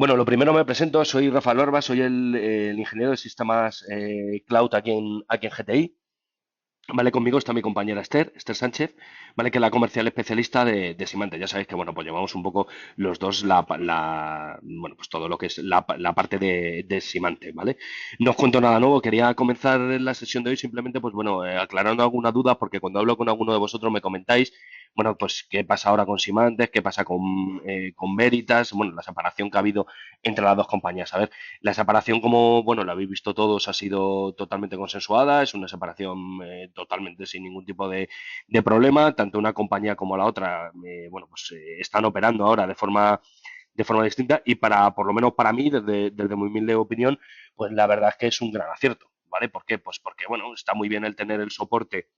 Bueno, lo primero me presento, soy Rafael Orba, soy el ingeniero de sistemas cloud aquí en GTI. Vale, conmigo está mi compañera Esther Sánchez, vale, que es la comercial especialista de Symantec. Ya sabéis que, bueno, pues llevamos un poco los dos bueno, pues todo lo que es la parte de Symantec, ¿vale? No os cuento nada nuevo, quería comenzar la sesión de hoy simplemente, pues bueno, aclarando alguna duda, porque cuando hablo con alguno de vosotros me comentáis, bueno, pues qué pasa ahora con Symantec, qué pasa con Veritas, bueno, la separación que ha habido entre las dos compañías. A ver, la separación, como bueno, la habéis visto todos, ha sido totalmente consensuada, es una separación totalmente sin ningún tipo de problema. Tanto una compañía como la otra, bueno, pues están operando ahora de forma distinta y por lo menos para mí, desde mi humilde opinión, pues la verdad es que es un gran acierto, ¿vale? ¿Por qué? Pues porque, bueno, está muy bien el tener el soporte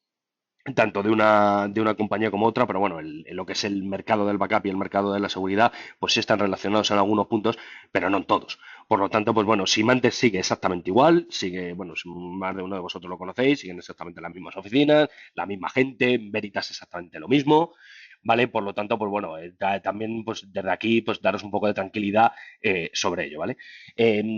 tanto de una compañía como otra, pero bueno, lo que es el mercado del backup y el mercado de la seguridad, pues sí están relacionados en algunos puntos, pero no en todos. Por lo tanto, pues bueno, Symantec sigue exactamente igual, sigue, bueno, si más de uno de vosotros lo conocéis, siguen exactamente las mismas oficinas, la misma gente, Veritas exactamente lo mismo. ¿Vale? Por lo tanto, pues bueno, también pues desde aquí pues daros un poco de tranquilidad sobre ello, ¿vale?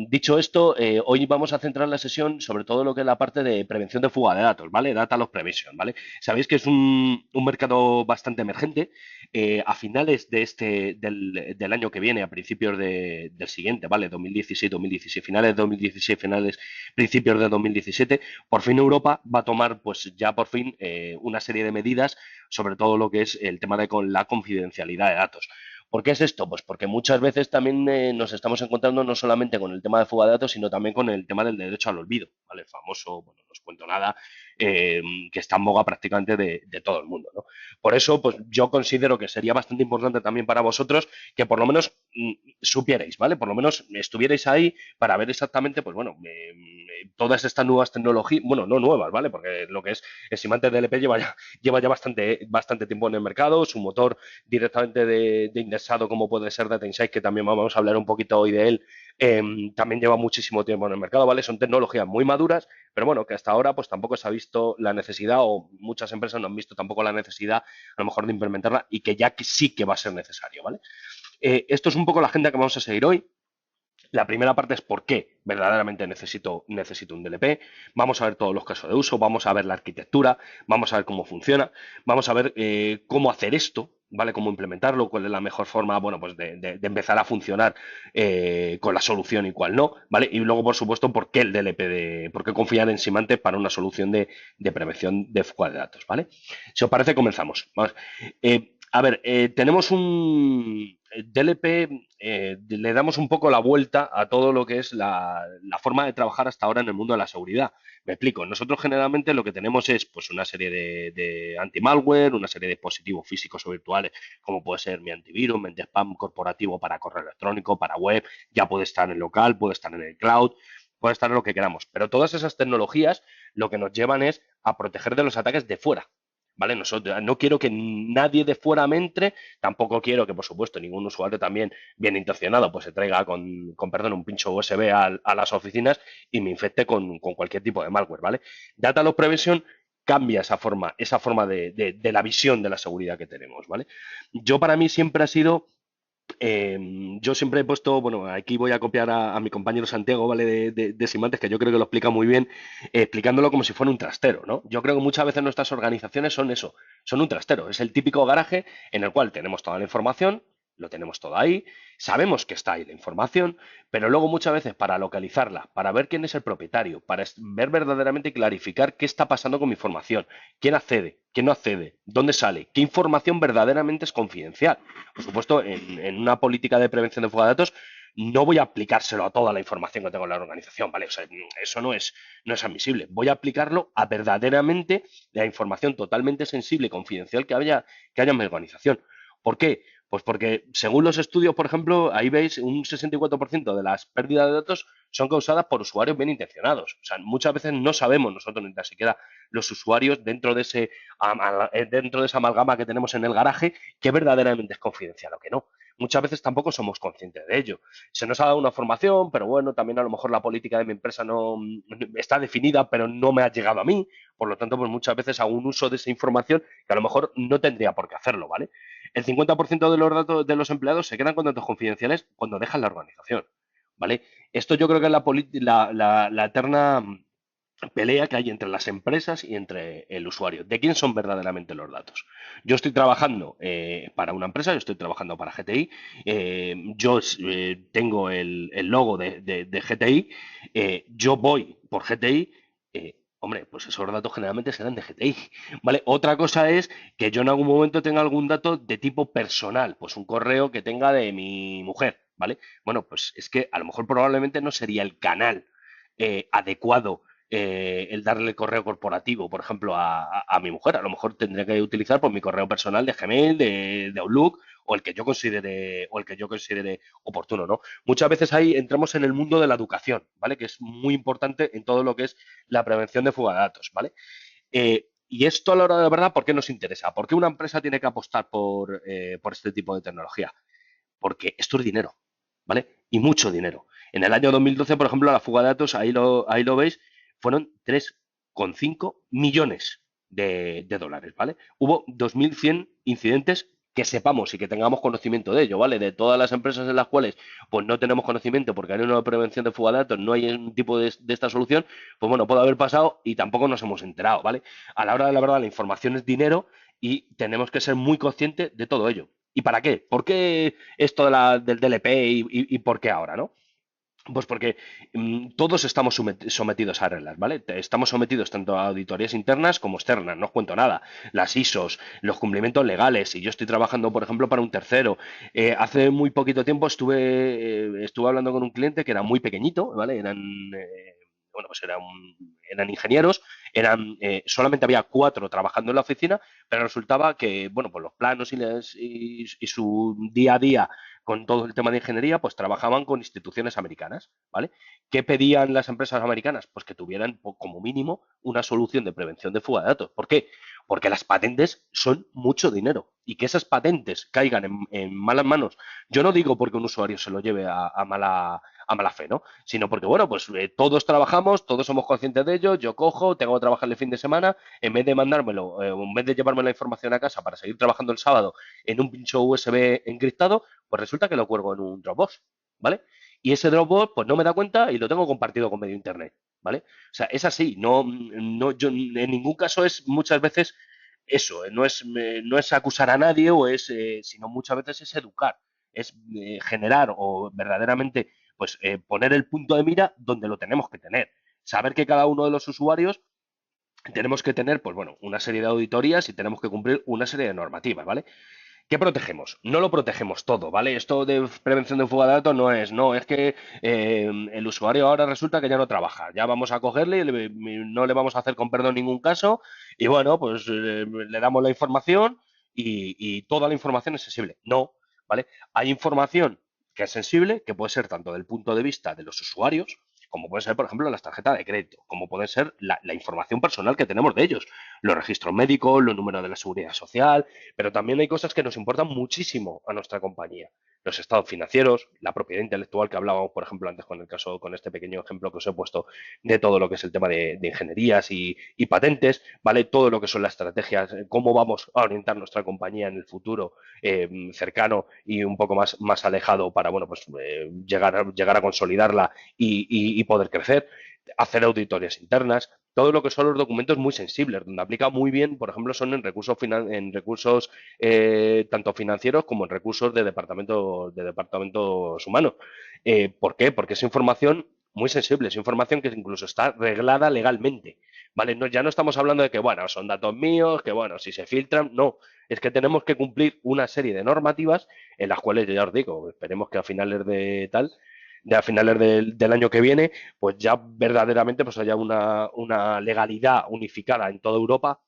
Dicho esto, hoy vamos a centrar la sesión sobre todo lo que es la parte de prevención de fuga de datos, ¿vale? Data loss prevention, ¿vale? Sabéis que es un mercado bastante emergente. A finales del año que viene, a principios del siguiente, ¿vale? 2016, finales de 2016, principios de 2017, por fin Europa va a tomar, pues ya por fin, una serie de medidas sobre todo lo que es el tema de con la confidencialidad de datos. ¿Por qué es esto? Pues porque muchas veces también nos estamos encontrando no solamente con el tema de fuga de datos, sino también con el tema del derecho al olvido, ¿vale? El famoso, bueno, no os cuento nada, que está en boga prácticamente de todo el mundo, ¿no? Por eso, pues yo considero que sería bastante importante también para vosotros que por lo menos supierais, ¿vale? Por lo menos estuvierais ahí para ver exactamente, pues bueno, todas estas nuevas tecnologías, bueno, no nuevas, ¿vale? Porque lo que es el Symantec DLP lleva ya bastante tiempo en el mercado, su motor directamente de indexado, como puede ser Data Insight, que también vamos a hablar un poquito hoy de él, también lleva muchísimo tiempo en el mercado, ¿vale? Son tecnologías muy maduras, pero bueno, que hasta ahora pues tampoco se ha visto la necesidad o muchas empresas no han visto tampoco la necesidad a lo mejor de implementarla y que ya que sí que va a ser necesario, ¿vale? Esto es un poco la agenda que vamos a seguir hoy. La primera parte es por qué verdaderamente necesito un DLP. Vamos a ver todos los casos de uso, vamos a ver la arquitectura, vamos a ver cómo funciona, vamos a ver cómo hacer esto, ¿vale? Cómo implementarlo, cuál es la mejor forma, bueno, pues de empezar a funcionar con la solución y cuál no, ¿vale? Y luego, por supuesto, por qué el DLP, por qué confiar en Symantec para una solución de prevención de fuga de datos, ¿vale? Si os parece, comenzamos. Vamos. A ver, tenemos un DLP, le damos un poco la vuelta a todo lo que es la forma de trabajar hasta ahora en el mundo de la seguridad. Me explico. Nosotros generalmente lo que tenemos es pues una serie de anti-malware, una serie de dispositivos físicos o virtuales, como puede ser mi antivirus, mi anti-spam corporativo para correo electrónico, para web, ya puede estar en local, puede estar en el cloud, puede estar en lo que queramos. Pero todas esas tecnologías lo que nos llevan es a proteger de los ataques de fuera. ¿Vale? No quiero que nadie de fuera me entre, tampoco quiero que, por supuesto, ningún usuario también bien intencionado pues se traiga con perdón, un pincho USB a las oficinas y me infecte con cualquier tipo de malware, ¿vale? Data Loss Prevention cambia esa forma de la visión de la seguridad que tenemos, ¿vale? Yo para mí siempre ha sido yo siempre he puesto, bueno, aquí voy a copiar a mi compañero Santiago, ¿vale? De Simantes, que yo creo que lo explica muy bien, explicándolo como si fuera un trastero, ¿no? Yo creo que muchas veces nuestras organizaciones son eso, son un trastero, es el típico garaje en el cual tenemos toda la información, lo tenemos todo ahí, sabemos que está ahí la información, pero luego muchas veces para localizarla, para ver quién es el propietario, para ver verdaderamente y clarificar qué está pasando con mi información, quién accede, quién no accede, dónde sale, qué información verdaderamente es confidencial. Por supuesto, en una política de prevención de fuga de datos no voy a aplicárselo a toda la información que tengo en la organización, ¿vale? O sea, eso no es admisible. Voy a aplicarlo a verdaderamente la información totalmente sensible y confidencial que haya en mi organización. ¿Por qué? Pues porque según los estudios, por ejemplo, ahí veis un 64% de las pérdidas de datos son causadas por usuarios bien intencionados. O sea, muchas veces no sabemos nosotros ni siquiera los usuarios dentro de esa amalgama que tenemos en el garaje que verdaderamente es confidencial o que no. muchas veces tampoco somos conscientes de ello. Se nos ha dado una formación, pero bueno, también a lo mejor la política de mi empresa no está definida, pero no me ha llegado a mí. Por lo tanto, pues muchas veces hago un uso de esa información que a lo mejor no tendría por qué hacerlo, ¿vale? El 50% de los datos de los empleados se quedan con datos confidenciales cuando dejan la organización, ¿vale? Esto yo creo que es la eterna pelea que hay entre las empresas y entre el usuario. ¿De quién son verdaderamente los datos? Yo estoy trabajando para una empresa, yo estoy trabajando para GTI, yo tengo el logo de GTI, yo voy por GTI. Hombre, pues esos datos generalmente serán de GTI, ¿vale? Otra cosa es que yo en algún momento tenga algún dato de tipo personal, pues un correo que tenga de mi mujer, ¿vale? Bueno, pues es que a lo mejor probablemente no sería el canal adecuado el darle correo corporativo, por ejemplo, a mi mujer. A lo mejor tendría que utilizar pues, mi correo personal de Gmail, de Outlook, o el que yo considere oportuno, ¿no? Muchas veces ahí entramos en el mundo de la educación, ¿vale? Que es muy importante en todo lo que es la prevención de fuga de datos, ¿vale? Y esto a la hora de la verdad, ¿por qué nos interesa? ¿Por qué una empresa tiene que apostar por este tipo de tecnología? Porque esto es dinero, ¿vale? Y mucho dinero. En el año 2012, por ejemplo, la fuga de datos, ahí lo veis, fueron 3,5 millones de dólares, ¿vale? Hubo 2.100 incidentes que sepamos y que tengamos conocimiento de ello, ¿vale? De todas las empresas en las cuales pues no tenemos conocimiento porque hay una prevención de fuga de datos, no hay un tipo de esta solución, pues bueno, puede haber pasado y tampoco nos hemos enterado, ¿vale? A la hora de la verdad, la información es dinero y tenemos que ser muy conscientes de todo ello. ¿Y para qué? ¿Por qué esto del DLP y por qué ahora, no? Pues porque todos estamos sometidos a reglas, ¿vale? Estamos sometidos tanto a auditorías internas como externas, no os cuento nada. Las ISOs, los cumplimientos legales, y yo estoy trabajando, por ejemplo, para un tercero. Hace muy poquito tiempo estuve hablando con un cliente que era muy pequeñito, ¿vale? Bueno, pues eran ingenieros, solamente había 4 trabajando en la oficina, pero resultaba que, bueno, pues los planos y su día a día con todo el tema de ingeniería, pues trabajaban con instituciones americanas, ¿vale? ¿Qué pedían las empresas americanas? Pues que tuvieran como mínimo una solución de prevención de fuga de datos. ¿Por qué? Porque las patentes son mucho dinero y que esas patentes caigan en malas manos. Yo no digo porque un usuario se lo lleve a mala fe, ¿no? Sino porque, bueno, pues todos trabajamos, todos somos conscientes de ello, yo cojo, tengo que trabajar el fin de semana, en vez de mandármelo, en vez de llevarme la información a casa para seguir trabajando el sábado en un pincho USB encriptado, pues resulta que lo cuelgo en un Dropbox, ¿vale? Y ese Dropbox, pues no me da cuenta y lo tengo compartido con medio internet, ¿vale? O sea, es así, yo en ningún caso es muchas veces eso, no es acusar a nadie sino muchas veces es educar, es generar o verdaderamente, pues poner el punto de mira donde lo tenemos que tener. Saber que cada uno de los usuarios tenemos que tener, pues bueno, una serie de auditorías y tenemos que cumplir una serie de normativas, ¿vale? ¿Qué protegemos? No lo protegemos todo, ¿vale? Esto de prevención de fuga de datos no, es que el usuario ahora resulta que ya no trabaja, ya vamos a cogerle y no le vamos a hacer con perdón ningún caso y bueno, pues le damos la información y toda la información es sensible. No, ¿vale? Hay información que es sensible, que puede ser tanto del punto de vista de los usuarios, como puede ser, por ejemplo, las tarjetas de crédito, como puede ser la información personal que tenemos de ellos, los registros médicos, los números de la seguridad social, pero también hay cosas que nos importan muchísimo a nuestra compañía. Los estados financieros, la propiedad intelectual que hablábamos, por ejemplo, antes con este pequeño ejemplo que os he puesto de todo lo que es el tema de ingenierías y patentes, ¿vale? Todo lo que son las estrategias, cómo vamos a orientar nuestra compañía en el futuro cercano y un poco más alejado para, bueno, pues llegar a consolidarla y poder crecer, hacer auditorías internas, todo lo que son los documentos muy sensibles, donde aplica muy bien, por ejemplo, son en recursos tanto financieros como en recursos de departamentos humanos. ¿Por qué? Porque es información muy sensible, es información que incluso está reglada legalmente, ¿vale? No, ya no estamos hablando de que, bueno, son datos míos, que, bueno, si se filtran, no, es que tenemos que cumplir una serie de normativas en las cuales, ya os digo, esperemos que a finales de a finales del año que viene, pues ya verdaderamente pues haya una legalidad unificada en toda Europa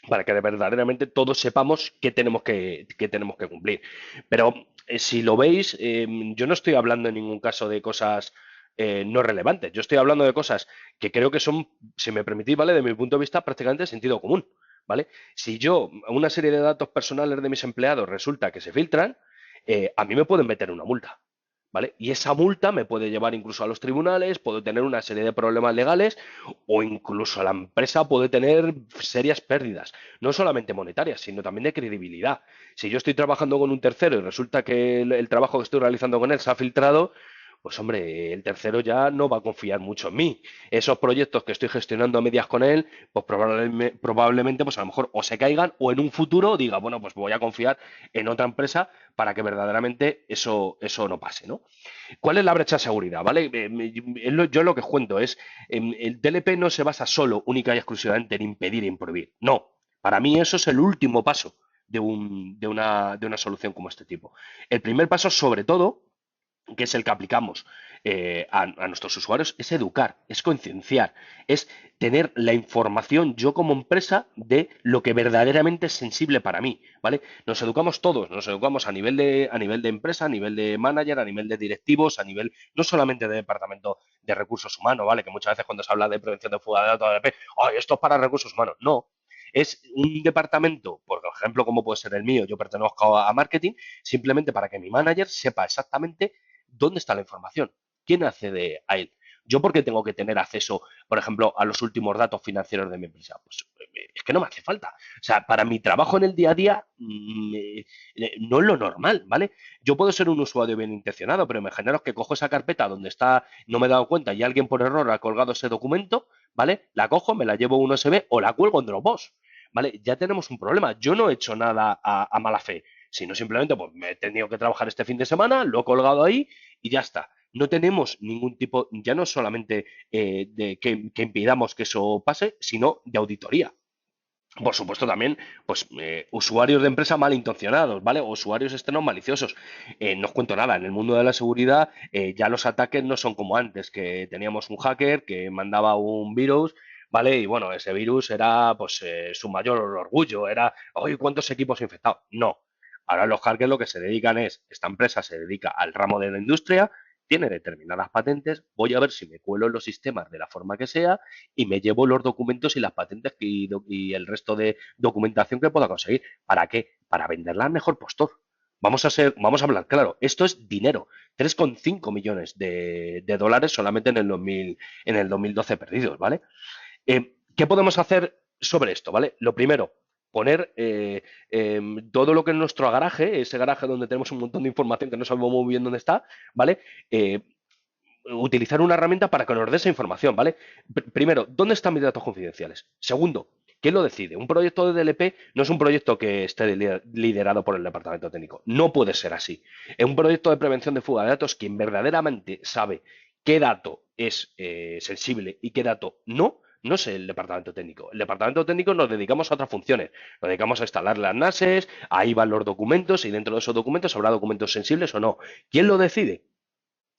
para que verdaderamente todos sepamos qué tenemos que cumplir. Pero si lo veis, yo no estoy hablando en ningún caso de cosas no relevantes. Yo estoy hablando de cosas que creo que son, si me permitís, ¿vale? De mi punto de vista, prácticamente sentido común, ¿vale? Si yo, una serie de datos personales de mis empleados resulta que se filtran, a mí me pueden meter una multa. ¿Vale? Y esa multa me puede llevar incluso a los tribunales, puedo tener una serie de problemas legales o incluso la empresa puede tener serias pérdidas, no solamente monetarias, sino también de credibilidad. Si yo estoy trabajando con un tercero y resulta que el trabajo que estoy realizando con él se ha filtrado, pues hombre, el tercero ya no va a confiar mucho en mí. Esos proyectos que estoy gestionando a medias con él, pues probablemente, pues a lo mejor o se caigan o en un futuro diga, bueno, pues voy a confiar en otra empresa para que verdaderamente eso no pase, ¿no? ¿Cuál es la brecha de seguridad? ¿Vale? Yo lo que os cuento es, el TLP no se basa solo, única y exclusivamente en impedir e improhibir. No, para mí eso es el último paso de una solución como este tipo. El primer paso, sobre todo, que es el que aplicamos a nuestros usuarios, es educar, es concienciar, es tener la información yo como empresa de lo que verdaderamente es sensible para mí, ¿vale? Nos educamos todos, nos educamos a nivel de empresa, a nivel de manager, a nivel de directivos, a nivel no solamente de departamento de recursos humanos, ¿vale? Que muchas veces cuando se habla de prevención de fuga de datos, ¡ay, esto es para recursos humanos! No. Es un departamento, por ejemplo, como puede ser el mío, yo pertenezco a marketing, simplemente para que mi manager sepa exactamente dónde está la información, quién accede a él. Yo porque tengo que tener acceso, por ejemplo, a los últimos datos financieros de mi empresa. Pues es que no me hace falta. O sea, para mi trabajo en el día a día no es lo normal, ¿vale? Yo puedo ser un usuario bien intencionado, pero imaginaros que cojo esa carpeta donde está, no me he dado cuenta y alguien por error ha colgado ese documento, ¿vale? La cojo, me la llevo a un USB o la cuelgo en Dropbox, ¿vale? Ya tenemos un problema. Yo no he hecho nada a mala fe, sino simplemente pues me he tenido que trabajar este fin de semana, lo he colgado ahí y ya está. No tenemos ningún tipo, ya no solamente de que impidamos que eso pase, sino de auditoría. Por supuesto, también, pues, usuarios de empresa malintencionados, ¿vale? O usuarios externos maliciosos. No os cuento nada, en el mundo de la seguridad ya los ataques no son como antes, que teníamos un hacker que mandaba un virus, ¿vale? Y bueno, ese virus era, pues, su mayor orgullo, era, oye, ¿cuántos equipos infectados? No. Ahora los hackers lo que se dedican es, esta empresa se dedica al ramo de la industria, tiene determinadas patentes, voy a ver si me cuelo en los sistemas de la forma que sea y me llevo los documentos y las patentes y el resto de documentación que pueda conseguir. ¿Para qué? Para venderla al mejor postor. Vamos a hablar claro, esto es dinero, 3,5 millones de dólares solamente en el 2012 perdidos, ¿vale? ¿Qué podemos hacer sobre esto, ¿vale? Lo primero, poner todo lo que es nuestro garaje, ese garaje donde tenemos un montón de información que no sabemos muy bien dónde está, ¿vale? Utilizar una herramienta para que nos dé esa información, ¿vale? Primero, ¿dónde están mis datos confidenciales? Segundo, ¿quién lo decide? Un proyecto de DLP no es un proyecto que esté liderado por el departamento técnico. No puede ser así. Es un proyecto de prevención de fuga de datos quien verdaderamente sabe qué dato es sensible y qué dato no. No es el departamento técnico. El departamento técnico nos dedicamos a otras funciones. Nos dedicamos a instalar las NASes, ahí van los documentos y dentro de esos documentos habrá documentos sensibles o no. ¿Quién lo decide?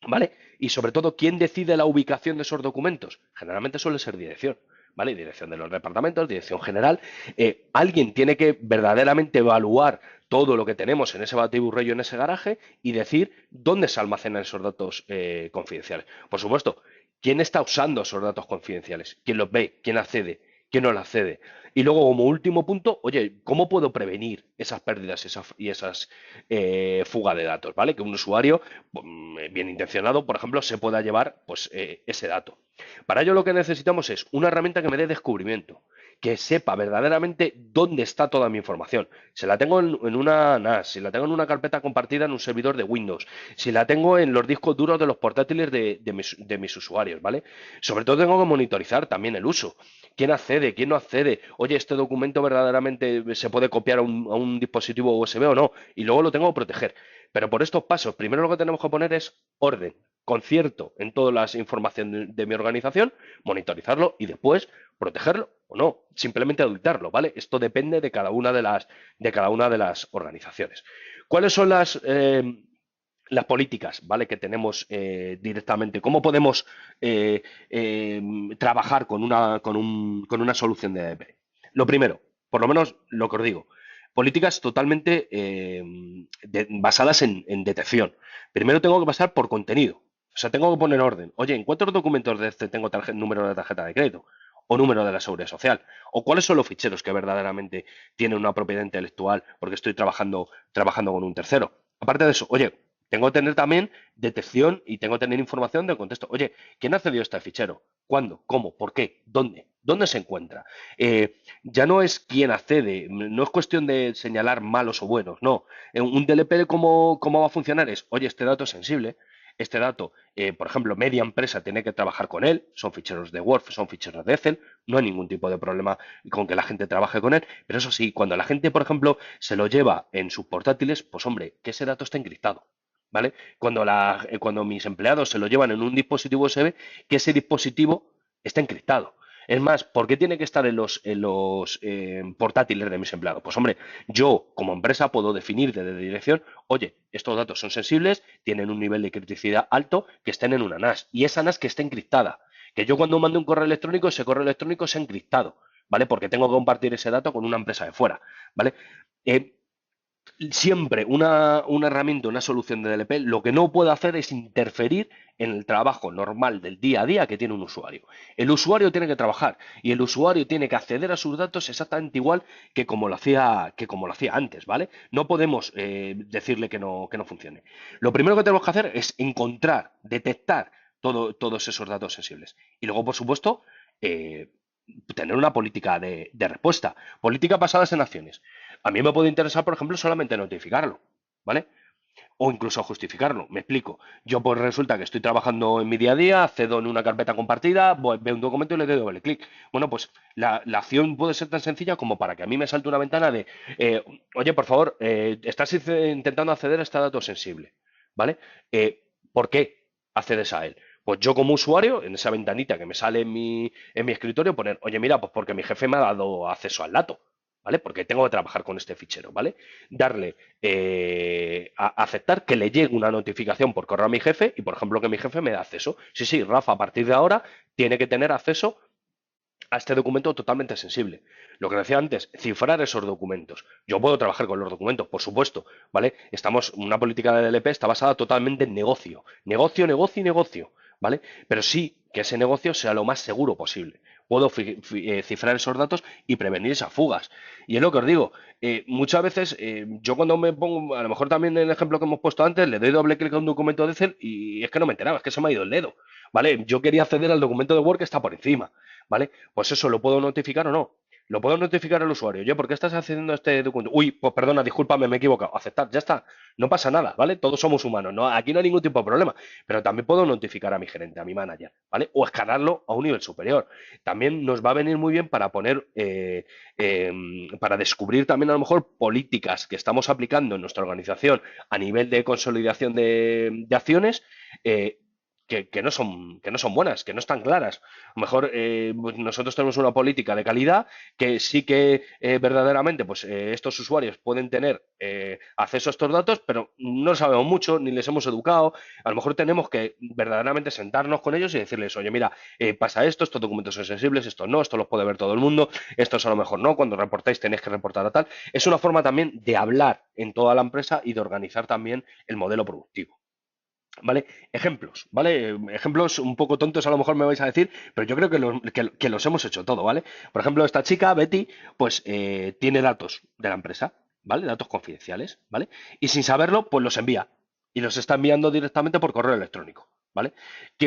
¿Vale? Y sobre todo, ¿quién decide la ubicación de esos documentos? Generalmente suele ser dirección, ¿vale? Dirección de los departamentos, dirección general. Alguien tiene que verdaderamente evaluar todo lo que tenemos en ese batiburrillo, en ese garaje, y decir dónde se almacenan esos datos confidenciales. Por supuesto, ¿quién está usando esos datos confidenciales? ¿Quién los ve? ¿Quién accede? ¿Quién no los accede? Y luego, como último punto, oye, ¿cómo puedo prevenir esas pérdidas y esas fuga de datos? ¿Vale? Que un usuario bien intencionado, por ejemplo, se pueda llevar pues, ese dato. Para ello lo que necesitamos es una herramienta que me dé descubrimiento, que sepa verdaderamente dónde está toda mi información. Si la tengo en una NAS, si la tengo en una carpeta compartida en un servidor de Windows, si la tengo en los discos duros de los portátiles de mis usuarios, ¿vale? Sobre todo tengo que monitorizar también el uso. ¿Quién accede? ¿Quién no accede? Oye, ¿este documento verdaderamente se puede copiar a un dispositivo USB o no? Y luego lo tengo que proteger. Pero por estos pasos, primero lo que tenemos que poner es orden, concierto en todas las informaciones de mi organización, monitorizarlo y después protegerlo o no, simplemente auditarlo, ¿vale? Esto depende de cada una de las organizaciones. ¿Cuáles son las políticas, ¿vale? Que tenemos directamente? ¿Cómo podemos trabajar con una solución de ADP? Lo primero, por lo menos lo que os digo, políticas totalmente basadas en detección. Primero tengo que pasar por contenido. O sea, tengo que poner orden. Oye, ¿en cuántos documentos de este tengo número de tarjeta de crédito? O número de la seguridad social. O cuáles son los ficheros que verdaderamente tienen una propiedad intelectual porque estoy trabajando con un tercero. Aparte de eso, oye, tengo que tener también detección y tengo que tener información del contexto. Oye, ¿quién ha accedido a este fichero? ¿Cuándo? ¿Cómo? ¿Por qué? ¿Dónde? ¿Dónde se encuentra? Ya no es quién accede, no es cuestión de señalar malos o buenos, no. Un DLP, ¿cómo va a funcionar? Es, oye, este dato es sensible, este dato, por ejemplo, media empresa tiene que trabajar con él, son ficheros de Word, son ficheros de Excel, no hay ningún tipo de problema con que la gente trabaje con él, pero eso sí, cuando la gente, por ejemplo, se lo lleva en sus portátiles, pues hombre, que ese dato está encriptado. ¿Vale? Cuando mis empleados se lo llevan en un dispositivo USB, que ese dispositivo está encriptado. Es más, ¿por qué tiene que estar en los portátiles de mis empleados? Pues hombre, yo como empresa puedo definir desde dirección, oye, estos datos son sensibles, tienen un nivel de criticidad alto, que estén en una NAS. Y esa NAS que esté encriptada. Que yo cuando mande un correo electrónico, ese correo electrónico sea encriptado, ¿vale? Porque tengo que compartir ese dato con una empresa de fuera, ¿vale? Eh, Siempre una herramienta, una solución de DLP, lo que no puede hacer es interferir en el trabajo normal del día a día que tiene un usuario. El usuario tiene que trabajar y el usuario tiene que acceder a sus datos exactamente igual que como lo hacía antes, ¿vale? No podemos decirle que no funcione. Lo primero que tenemos que hacer es encontrar, detectar todos esos datos sensibles. Y luego, por supuesto, eh, tener una política de respuesta. Política basadas en acciones. A mí me puede interesar, por ejemplo, solamente notificarlo, ¿vale? O incluso justificarlo. Me explico. Yo pues resulta que estoy trabajando en mi día a día, accedo en una carpeta compartida, veo un documento y le doy doble clic. Bueno, pues la acción puede ser tan sencilla como para que a mí me salte una ventana de, oye, por favor, estás intentando acceder a este dato sensible, ¿vale? ¿Por qué accedes a él? Pues yo como usuario, en esa ventanita que me sale en mi escritorio, poner, oye, mira, pues porque mi jefe me ha dado acceso al dato. ¿Vale? Porque tengo que trabajar con este fichero, ¿vale? Darle a aceptar que le llegue una notificación por correo a mi jefe y, por ejemplo, que mi jefe me dé acceso. Sí, sí, Rafa, a partir de ahora tiene que tener acceso a este documento totalmente sensible. Lo que decía antes, cifrar esos documentos. Yo puedo trabajar con los documentos, por supuesto, ¿vale? Una política de DLP está basada totalmente en negocio. Negocio, negocio y negocio, ¿vale? Pero sí que ese negocio sea lo más seguro posible. Puedo cifrar esos datos y prevenir esas fugas. Y es lo que os digo, muchas veces yo cuando me pongo, a lo mejor también en el ejemplo que hemos puesto antes, le doy doble clic a un documento de Excel y es que no me enteraba, es que se me ha ido el dedo, ¿vale? Yo quería acceder al documento de Word que está por encima, ¿vale? Pues eso, ¿lo puedo notificar o no? Lo puedo notificar al usuario. Oye, ¿por qué estás accediendo a este documento? Uy, pues perdona, discúlpame, me he equivocado. Aceptar, ya está. No pasa nada, ¿vale? Todos somos humanos, ¿no? Aquí no hay ningún tipo de problema. Pero también puedo notificar a mi gerente, a mi manager, ¿vale? O escalarlo a un nivel superior. También nos va a venir muy bien para poner, para descubrir también a lo mejor políticas que estamos aplicando en nuestra organización a nivel de consolidación de acciones. Que no son buenas, que no están claras. A lo mejor pues nosotros tenemos una política de calidad que sí que verdaderamente pues, estos usuarios pueden tener acceso a estos datos, pero no sabemos mucho, ni les hemos educado. A lo mejor tenemos que verdaderamente sentarnos con ellos y decirles, oye, mira, pasa esto, estos documentos son sensibles, esto no, esto los puede ver todo el mundo, estos a lo mejor no, cuando reportáis tenéis que reportar a tal. Es una forma también de hablar en toda la empresa y de organizar también el modelo productivo. ¿Vale? Ejemplos, ¿vale? Ejemplos un poco tontos a lo mejor me vais a decir, pero yo creo que los hemos hecho todo, ¿vale? Por ejemplo, esta chica, Betty, pues tiene datos de la empresa, ¿vale? Datos confidenciales, ¿vale? Y sin saberlo, pues los envía. Y los está enviando directamente por correo electrónico, ¿vale?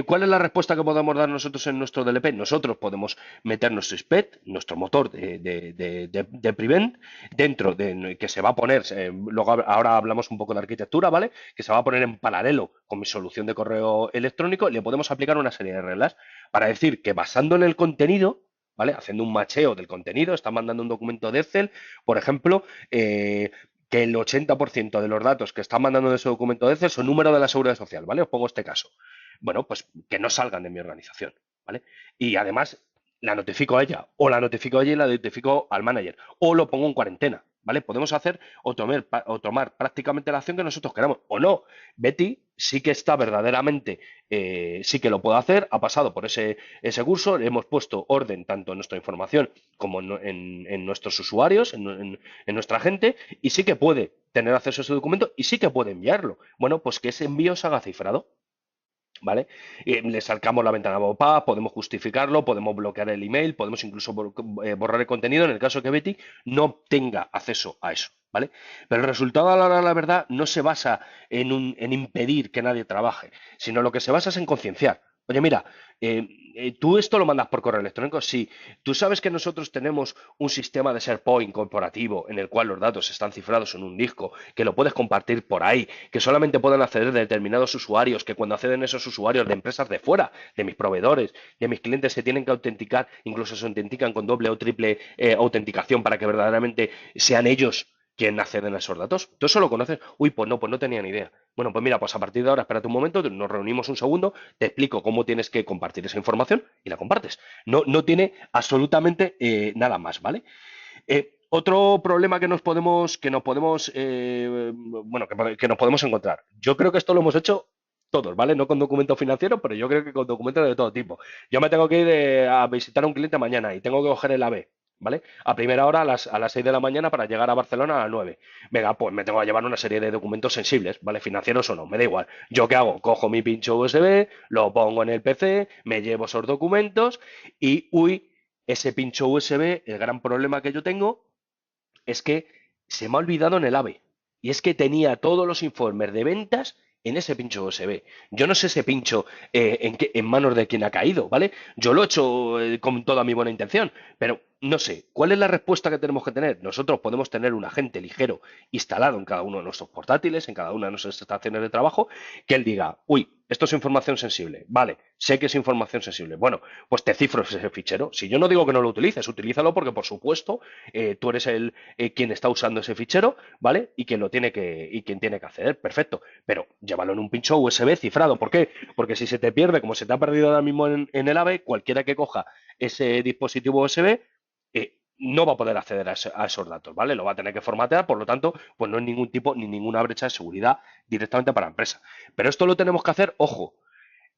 ¿Cuál es la respuesta que podemos dar nosotros en nuestro DLP? Nosotros podemos meter nuestro SPED, nuestro motor de Prevent, dentro de que se va a poner, luego ahora hablamos un poco de arquitectura, ¿vale? Que se va a poner en paralelo con mi solución de correo electrónico, le podemos aplicar una serie de reglas para decir que basando en el contenido, ¿vale? Haciendo un macheo del contenido, está mandando un documento de Excel, por ejemplo, que el 80% de los datos que están mandando de ese documento de Excel son número de la seguridad social, ¿vale? Os pongo este caso. Bueno, pues que no salgan de mi organización, ¿vale? Y además la notifico a ella, o la notifico a ella y la notifico al manager, o lo pongo en cuarentena, ¿vale? Podemos hacer o tomar prácticamente la acción que nosotros queramos, o no. Betty sí que está verdaderamente, sí que lo puede hacer, ha pasado por ese curso, le hemos puesto orden tanto en nuestra información como en nuestros usuarios, en nuestra gente, y sí que puede tener acceso a ese documento y sí que puede enviarlo. Bueno, pues que ese envío se haga cifrado. ¿Vale? Le sacamos la ventana pop-up, podemos justificarlo, podemos bloquear el email, podemos incluso borrar el contenido en el caso que Betty no tenga acceso a eso. ¿vale? Pero el resultado a la hora de la verdad no se basa en impedir que nadie trabaje, sino lo que se basa es en concienciar. Oye, mira, ¿tú esto lo mandas por correo electrónico? Sí. ¿Tú sabes que nosotros tenemos un sistema de SharePoint corporativo en el cual los datos están cifrados en un disco, que lo puedes compartir por ahí, que solamente pueden acceder determinados usuarios, que cuando acceden esos usuarios de empresas de fuera, de mis proveedores, de mis clientes, se tienen que autenticar, incluso se autentican con doble o triple autenticación para que verdaderamente sean ellos quien acceden a esos datos? ¿Tú eso lo conoces? Uy, pues no tenía ni idea. Bueno, pues mira, pues a partir de ahora, espérate un momento, nos reunimos un segundo, te explico cómo tienes que compartir esa información y la compartes. No tiene absolutamente nada más, ¿vale? Otro problema que nos podemos encontrar. Yo creo que esto lo hemos hecho todos, ¿vale? No con documentos financieros, pero yo creo que con documentos de todo tipo. Yo me tengo que ir a visitar a un cliente mañana y tengo que coger el AVE, ¿vale? A primera hora a las 6 de la mañana para llegar a Barcelona a las 9. Venga, pues me tengo que llevar una serie de documentos sensibles, ¿vale? Financieros o no, me da igual. ¿Yo qué hago? Cojo mi pincho USB, lo pongo en el PC, me llevo esos documentos y, uy, ese pincho USB, el gran problema que yo tengo es que se me ha olvidado en el AVE. Y es que tenía todos los informes de ventas en ese pincho USB. Yo no sé ese pincho en manos de quien ha caído, ¿vale? Yo lo he hecho con toda mi buena intención, pero no sé, ¿cuál es la respuesta que tenemos que tener? Nosotros podemos tener un agente ligero instalado en cada uno de nuestros portátiles, en cada una de nuestras estaciones de trabajo, que él diga, uy, esto es información sensible. Vale, sé que es información sensible. Bueno, pues te cifro ese fichero. Si yo no digo que no lo utilices, utilízalo porque, por supuesto, tú eres quien está usando ese fichero, ¿vale? Y quien tiene que acceder. Perfecto. Pero llévalo en un pincho USB cifrado. ¿Por qué? Porque si se te pierde, como se te ha perdido ahora mismo en el AVE, cualquiera que coja ese dispositivo USB no va a poder acceder a esos datos, ¿vale? Lo va a tener que formatear, por lo tanto, pues no hay ningún tipo ni ninguna brecha de seguridad directamente para la empresa. Pero esto lo tenemos que hacer, ojo,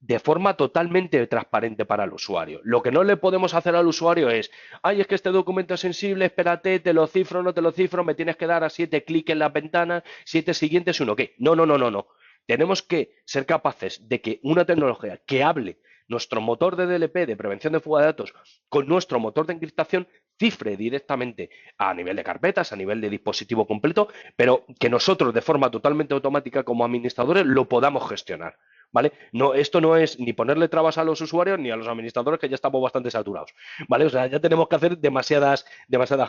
de forma totalmente transparente para el usuario. Lo que no le podemos hacer al usuario es, ay, es que este documento es sensible, espérate, te lo cifro, no te lo cifro, me tienes que dar a 7 clics en la ventana, 7 siguientes y uno qué. No, no, no, no, no. Tenemos que ser capaces de que una tecnología que hable nuestro motor de DLP, de prevención de fuga de datos, con nuestro motor de encriptación, cifre directamente a nivel de carpetas, a nivel de dispositivo completo, pero que nosotros de forma totalmente automática como administradores lo podamos gestionar. ¿Vale? No, esto no es ni ponerle trabas a los usuarios ni a los administradores, que ya estamos bastante saturados, ¿vale? O sea, ya tenemos que hacer demasiadas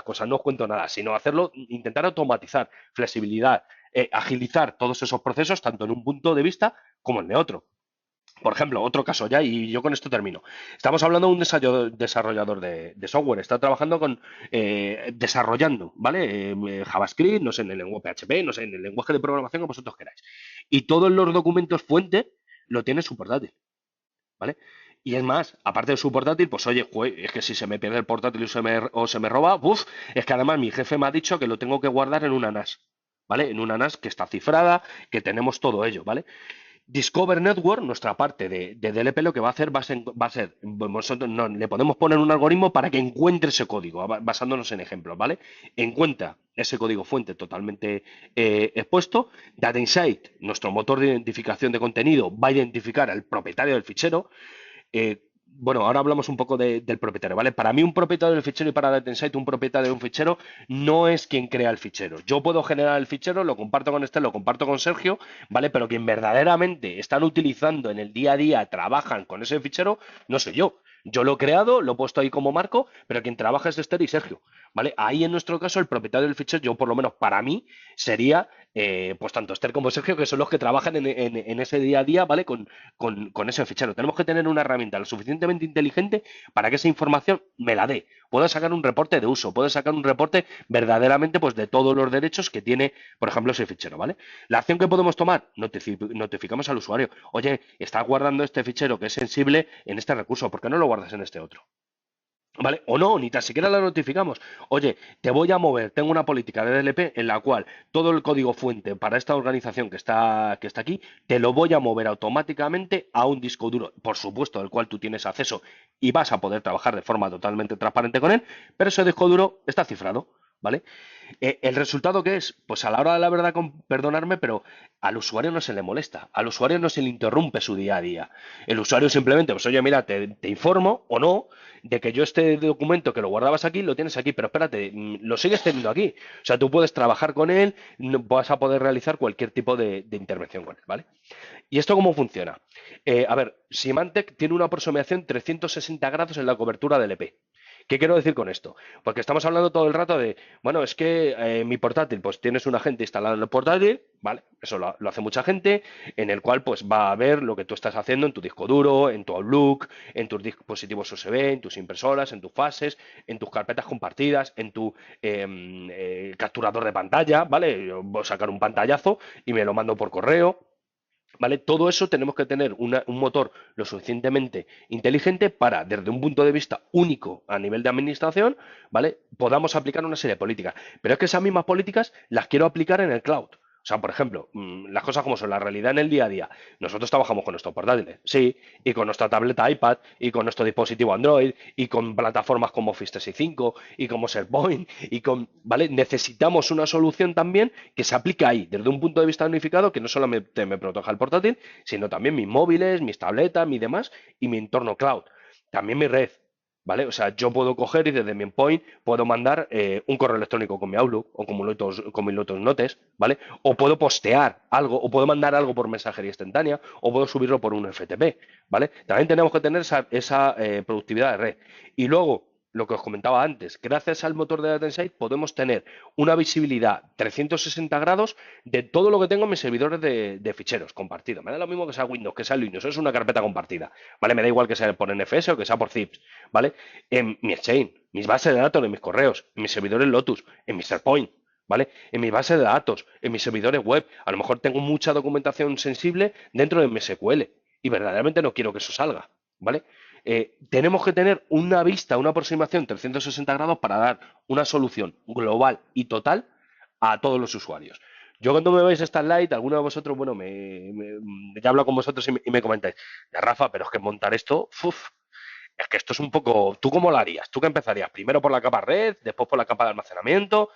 cosas, no os cuento nada, sino hacerlo, intentar automatizar, flexibilidad, agilizar todos esos procesos, tanto en un punto de vista como en el otro. Por ejemplo, otro caso ya, y yo con esto termino. Estamos hablando de un desarrollador de software, está trabajando desarrollando, ¿vale? JavaScript, no sé, en el lenguaje PHP, no sé, en el lenguaje de programación que vosotros queráis. Y todos los documentos fuente lo tiene en su portátil, ¿vale? Y es más, aparte de su portátil, pues oye, es que si se me pierde el portátil o se me roba, uf, es que además mi jefe me ha dicho que lo tengo que guardar en una NAS, ¿vale? En una NAS que está cifrada, que tenemos todo ello, ¿vale? Discover Network, nuestra parte de DLP, lo que va a hacer va a ser, nosotros le podemos poner un algoritmo para que encuentre ese código, basándonos en ejemplos, ¿vale? Encuentra ese código fuente totalmente expuesto. Data Insight, nuestro motor de identificación de contenido, va a identificar al propietario del fichero. Bueno, ahora hablamos un poco del propietario, ¿vale? Para mí un propietario del fichero y para DataInsight un propietario de un fichero no es quien crea el fichero. Yo puedo generar el fichero, lo comparto con Esther, lo comparto con Sergio, ¿vale? Pero quien verdaderamente están utilizando en el día a día, trabajan con ese fichero, no soy yo. Yo lo he creado, lo he puesto ahí como marco, pero quien trabaja es Esther y Sergio, ¿vale? Ahí en nuestro caso el propietario del fichero, yo por lo menos para mí, sería pues tanto Esther como Sergio, que son los que trabajan en ese día a día, ¿vale? Con ese fichero. Tenemos que tener una herramienta lo suficientemente inteligente para que esa información me la dé. Puedo sacar un reporte de uso, puedo sacar un reporte verdaderamente pues de todos los derechos que tiene, por ejemplo, ese fichero, ¿vale? La acción que podemos tomar, notificamos al usuario, oye, estás guardando este fichero que es sensible en este recurso, ¿por qué no lo guardas en este otro? ¿Vale? O no, ni tan siquiera la notificamos. Oye, te voy a mover, tengo una política de DLP en la cual todo el código fuente para esta organización que está aquí, te lo voy a mover automáticamente a un disco duro, por supuesto, del cual tú tienes acceso y vas a poder trabajar de forma totalmente transparente con él, pero ese disco duro está cifrado. ¿vale? ¿El resultado qué es? Pues a la hora de la verdad, perdonarme, pero al usuario no se le molesta, al usuario no se le interrumpe su día a día. El usuario simplemente, pues oye, mira, te informo o no de que yo este documento que lo guardabas aquí, lo tienes aquí, pero espérate, lo sigues teniendo aquí. O sea, tú puedes trabajar con él, vas a poder realizar cualquier tipo de intervención con él, ¿vale? ¿Y esto cómo funciona? A ver, Symantec tiene una aproximación 360 grados en la cobertura del EP. ¿Qué quiero decir con esto? Porque estamos hablando todo el rato de, bueno, es que mi portátil, pues tienes un agente instalado en el portátil, ¿vale? Eso lo hace mucha gente, en el cual pues va a ver lo que tú estás haciendo en tu disco duro, en tu Outlook, en tus dispositivos USB, en tus impresoras, en tus fases, en tus carpetas compartidas, en tu capturador de pantalla, ¿vale? Yo voy a sacar un pantallazo y me lo mando por correo. ¿Vale? Todo eso tenemos que tener un motor lo suficientemente inteligente para, desde un punto de vista único a nivel de administración, ¿vale? Podamos aplicar una serie de políticas. Pero es que esas mismas políticas las quiero aplicar en el cloud. O sea, por ejemplo, las cosas como son, la realidad en el día a día. Nosotros trabajamos con nuestros portátiles, sí, y con nuestra tableta iPad, y con nuestro dispositivo Android, y con plataformas como Office 365, y como SharePoint, y con, ¿vale? Necesitamos una solución también que se aplica ahí, desde un punto de vista unificado, que no solamente me proteja el portátil, sino también mis móviles, mis tabletas, mi demás, y mi entorno cloud. También mi red, ¿vale? O sea, yo puedo coger y desde mi endpoint puedo mandar un correo electrónico con mi Outlook o con mi Lotus Notes, ¿vale? O puedo postear algo, o puedo mandar algo por mensajería instantánea, o puedo subirlo por un FTP, ¿vale? También tenemos que tener esa productividad de red. Y luego, lo que os comentaba antes, gracias al motor de Data Insight podemos tener una visibilidad 360 grados de todo lo que tengo en mis servidores de ficheros compartidos. Me da lo mismo que sea Windows, que sea Linux, es una carpeta compartida, ¿vale? Me da igual que sea por NFS o que sea por zips, ¿vale? En mi Exchange, mis bases de datos, en mis correos, en mis servidores Lotus, en mi SharePoint, ¿vale? En mi base de datos, en mis servidores web. A lo mejor tengo mucha documentación sensible dentro de mi SQL y verdaderamente no quiero que eso salga, ¿vale? Tenemos que tener una vista, una aproximación 360 grados para dar una solución global y total a todos los usuarios. Yo cuando me veis esta slide, alguno de vosotros, bueno, ya hablo con vosotros y me comentáis, ya Rafa, pero es que montar esto, uf, es que esto es un poco, ¿tú cómo lo harías? ¿Tú qué empezarías? Primero por la capa red, después por la capa de almacenamiento.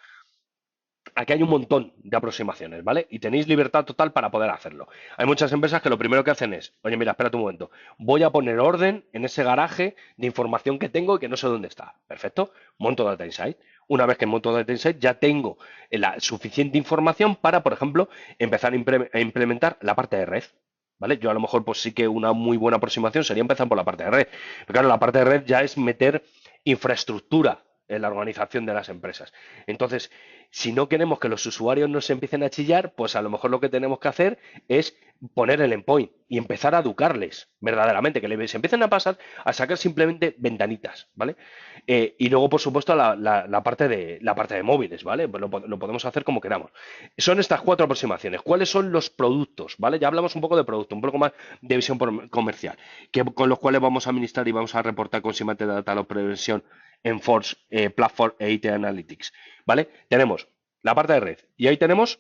Aquí hay un montón de aproximaciones, ¿vale? Y tenéis libertad total para poder hacerlo. Hay muchas empresas que lo primero que hacen es, oye, mira, espérate un momento, voy a poner orden en ese garaje de información que tengo y que no sé dónde está. Perfecto, monto Data Insight. Una vez que monto Data Insight ya tengo la suficiente información para, por ejemplo, empezar a implementar la parte de red. ¿Vale? Yo a lo mejor pues sí que una muy buena aproximación sería empezar por la parte de red. Pero claro, la parte de red ya es meter infraestructura en la organización de las empresas. Entonces, si no queremos que los usuarios nos empiecen a chillar, pues a lo mejor lo que tenemos que hacer es poner el endpoint y empezar a educarles verdaderamente, que se empiecen a pasar a sacar simplemente ventanitas, ¿vale? Y luego, por supuesto, la parte de móviles, ¿vale? Pues lo podemos hacer como queramos. Son estas cuatro aproximaciones. ¿Cuáles son los productos? ¿Vale? Ya hablamos un poco de producto, un poco más de visión comercial, con los cuales vamos a administrar y vamos a reportar con Symantec Data Loss Prevention en Force Platform e IT Analytics, ¿vale? Tenemos la parte de red y ahí tenemos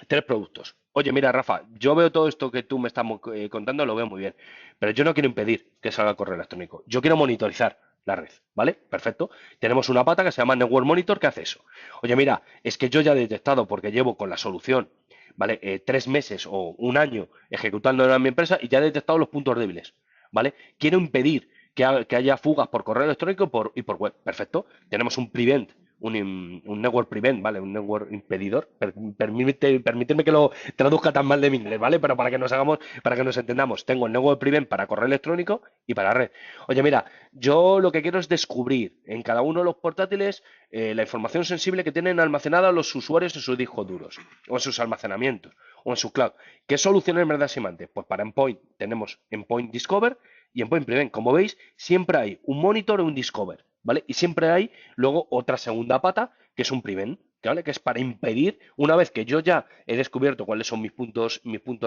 tres productos. Oye, mira, Rafa, yo veo todo esto que tú me estás contando, lo veo muy bien, pero yo no quiero impedir que salga el correo electrónico. Yo quiero monitorizar la red, ¿vale? Perfecto. Tenemos una pata que se llama Network Monitor que hace eso. Oye, mira, es que yo ya he detectado, porque llevo con la solución, ¿vale? 3 meses o un año ejecutando en mi empresa y ya he detectado los puntos débiles, ¿vale? Quiero impedir que haya fugas por correo electrónico y por web. Perfecto. Tenemos un prevent, un network prevent, ¿vale? Un network impedidor. Permíteme que lo traduzca tan mal de mi inglés, ¿vale? Pero para que nos entendamos, tengo el network prevent para correo electrónico y para red. Oye, mira, yo lo que quiero es descubrir en cada uno de los portátiles la información sensible que tienen almacenada los usuarios en sus discos duros, o en sus almacenamientos, o en su cloud. ¿Qué soluciones me da Symantec? Pues para Endpoint tenemos Endpoint Discover y Endpoint Prevent. Como veis, siempre hay un monitor o un discover, ¿vale? Y siempre hay luego otra segunda pata, que es un prevent, ¿vale? Que es para impedir, una vez que yo ya he descubierto cuáles son mis puntos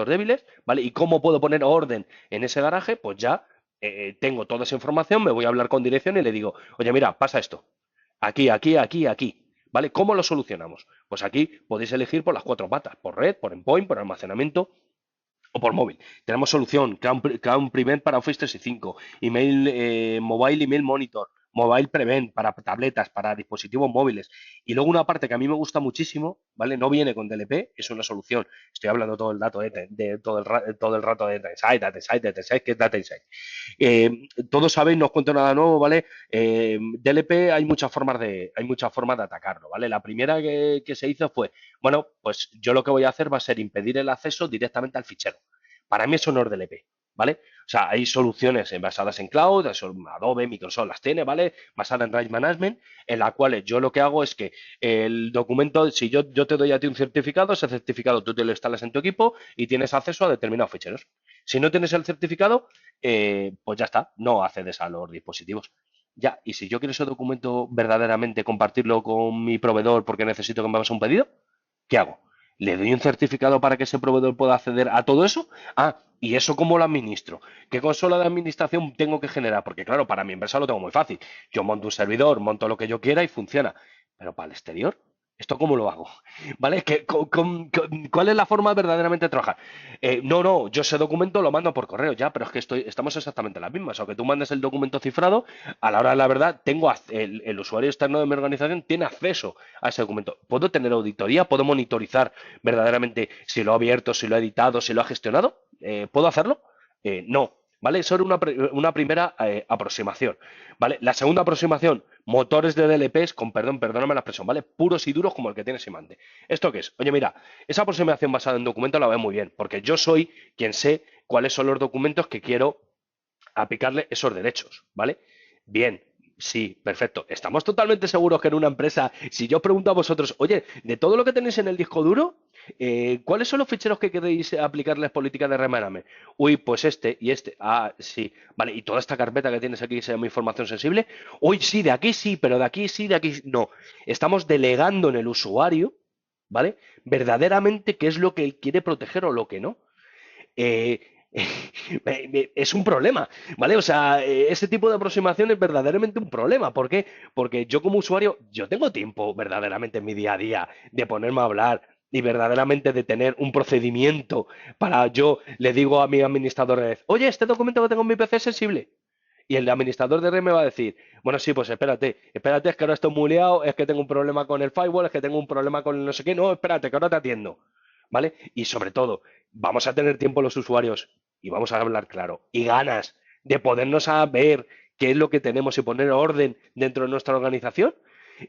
débiles, ¿vale? Y cómo puedo poner orden en ese garaje, pues ya tengo toda esa información, me voy a hablar con dirección y le digo, oye, mira, pasa esto. Aquí, aquí, aquí, aquí. ¿Vale? ¿Cómo lo solucionamos? Pues aquí podéis elegir por las cuatro patas, por red, por endpoint, por almacenamiento o por móvil. Tenemos solución, Crown Prevent para Office 365, email, mobile email monitor, Mobile Prevent para tabletas, para dispositivos móviles. Y luego una parte que a mí me gusta muchísimo, ¿vale? No viene con DLP, es una solución. Estoy hablando todo el dato todo el rato de Data Insight, ¿qué es Data Insight? Todos sabéis, no os cuento nada nuevo, ¿vale? DLP hay muchas formas de atacarlo, ¿vale? La primera que se hizo fue, bueno, pues yo lo que voy a hacer va a ser impedir el acceso directamente al fichero. Para mí eso no es DLP, ¿vale? O sea, hay soluciones basadas en cloud, Adobe, Microsoft las tiene, ¿vale? Basadas en Right Management, en las cuales yo lo que hago es que el documento, si yo te doy a ti un certificado, ese certificado tú te lo instalas en tu equipo y tienes acceso a determinados ficheros. Si no tienes el certificado, pues ya está, no accedes a los dispositivos. Ya, y si yo quiero ese documento verdaderamente compartirlo con mi proveedor porque necesito que me hagas un pedido, ¿qué hago? ¿Le doy un certificado para que ese proveedor pueda acceder a todo eso? Ah, ¿y eso cómo lo administro? ¿Qué consola de administración tengo que generar? Porque claro, para mi empresa lo tengo muy fácil. Yo monto un servidor, monto lo que yo quiera y funciona. Pero para el exterior, ¿esto cómo lo hago? ¿Vale? ¿Cuál es la forma verdaderamente de trabajar? No, yo ese documento lo mando por correo ya, pero es que estamos exactamente en las mismas. Aunque tú mandes el documento cifrado, a la hora de la verdad, el usuario externo de mi organización tiene acceso a ese documento. ¿Puedo tener auditoría? ¿Puedo monitorizar verdaderamente si lo ha abierto, si lo ha editado, si lo ha gestionado? ¿Puedo hacerlo? No. ¿Vale? Eso era una primera aproximación. ¿Vale? La segunda aproximación, motores de DLPs con, perdóname la expresión, ¿vale? Puros y duros como el que tiene Simante. ¿Esto qué es? Oye, mira, esa aproximación basada en documentos la veo muy bien, porque yo soy quien sé cuáles son los documentos que quiero aplicarle esos derechos, ¿vale? Bien, sí, perfecto. Estamos totalmente seguros que en una empresa, si yo pregunto a vosotros, oye, de todo lo que tenéis en el disco duro, ¿cuáles son los ficheros que queréis aplicarles política de remaname? Uy, pues este y este. Ah, sí. Vale, y toda esta carpeta que tienes aquí que se llama información sensible. Uy, sí, de aquí sí, pero de aquí sí, de aquí no. Estamos delegando en el usuario, ¿vale? Verdaderamente qué es lo que él quiere proteger o lo que no. eh, es un problema, ¿vale? O sea, ese tipo de aproximación es verdaderamente un problema. ¿Por qué? Porque yo como usuario, yo tengo tiempo verdaderamente en mi día a día de ponerme a hablar y verdaderamente de tener un procedimiento para yo le digo a mi administrador de red, oye, este documento que tengo en mi PC es sensible. Y el administrador de red me va a decir, bueno, sí, pues espérate, es que ahora estoy muy liado, es que tengo un problema con el firewall, es que tengo un problema con el no sé qué, no, espérate, que ahora te atiendo. ¿Vale? Y sobre todo, vamos a tener tiempo los usuarios y vamos a hablar claro y ganas de podernos a ver qué es lo que tenemos y poner orden dentro de nuestra organización.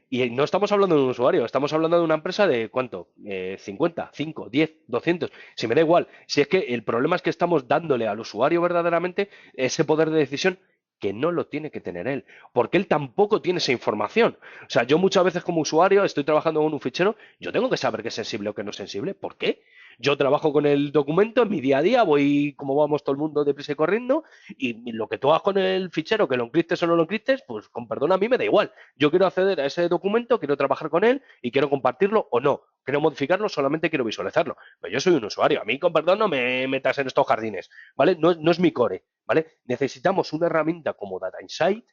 Y no estamos hablando de un usuario, estamos hablando de una empresa de ¿cuánto? 50, 5, 10, 200. Si me da igual. Si es que el problema es que estamos dándole al usuario verdaderamente ese poder de decisión que no lo tiene que tener él, porque él tampoco tiene esa información. O sea, yo muchas veces como usuario estoy trabajando con un fichero, yo tengo que saber qué es sensible o qué no es sensible. ¿Por qué? Yo trabajo con el documento en mi día a día, voy como vamos todo el mundo deprisa y corriendo, y lo que tú hagas con el fichero, que lo encriptes o no lo encriptes, pues con perdón a mí me da igual. Yo quiero acceder a ese documento, quiero trabajar con él y quiero compartirlo o no. Quiero modificarlo, solamente quiero visualizarlo. Pero yo soy un usuario, a mí con perdón no me metas en estos jardines, ¿vale? No es mi core, ¿vale? Necesitamos una herramienta como Data Insight,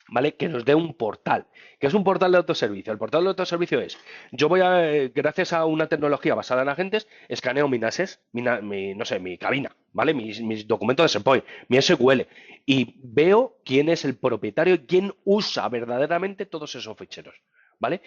¿vale? Que nos dé un portal. ¿Qué es un portal de autoservicio? El portal de autoservicio es, yo voy a, gracias a una tecnología basada en agentes, escaneo mi NASes, no sé, mi cabina, ¿vale? Mis documentos de SharePoint, mi SQL, y veo quién es el propietario y quién usa verdaderamente todos esos ficheros. ¿Vale?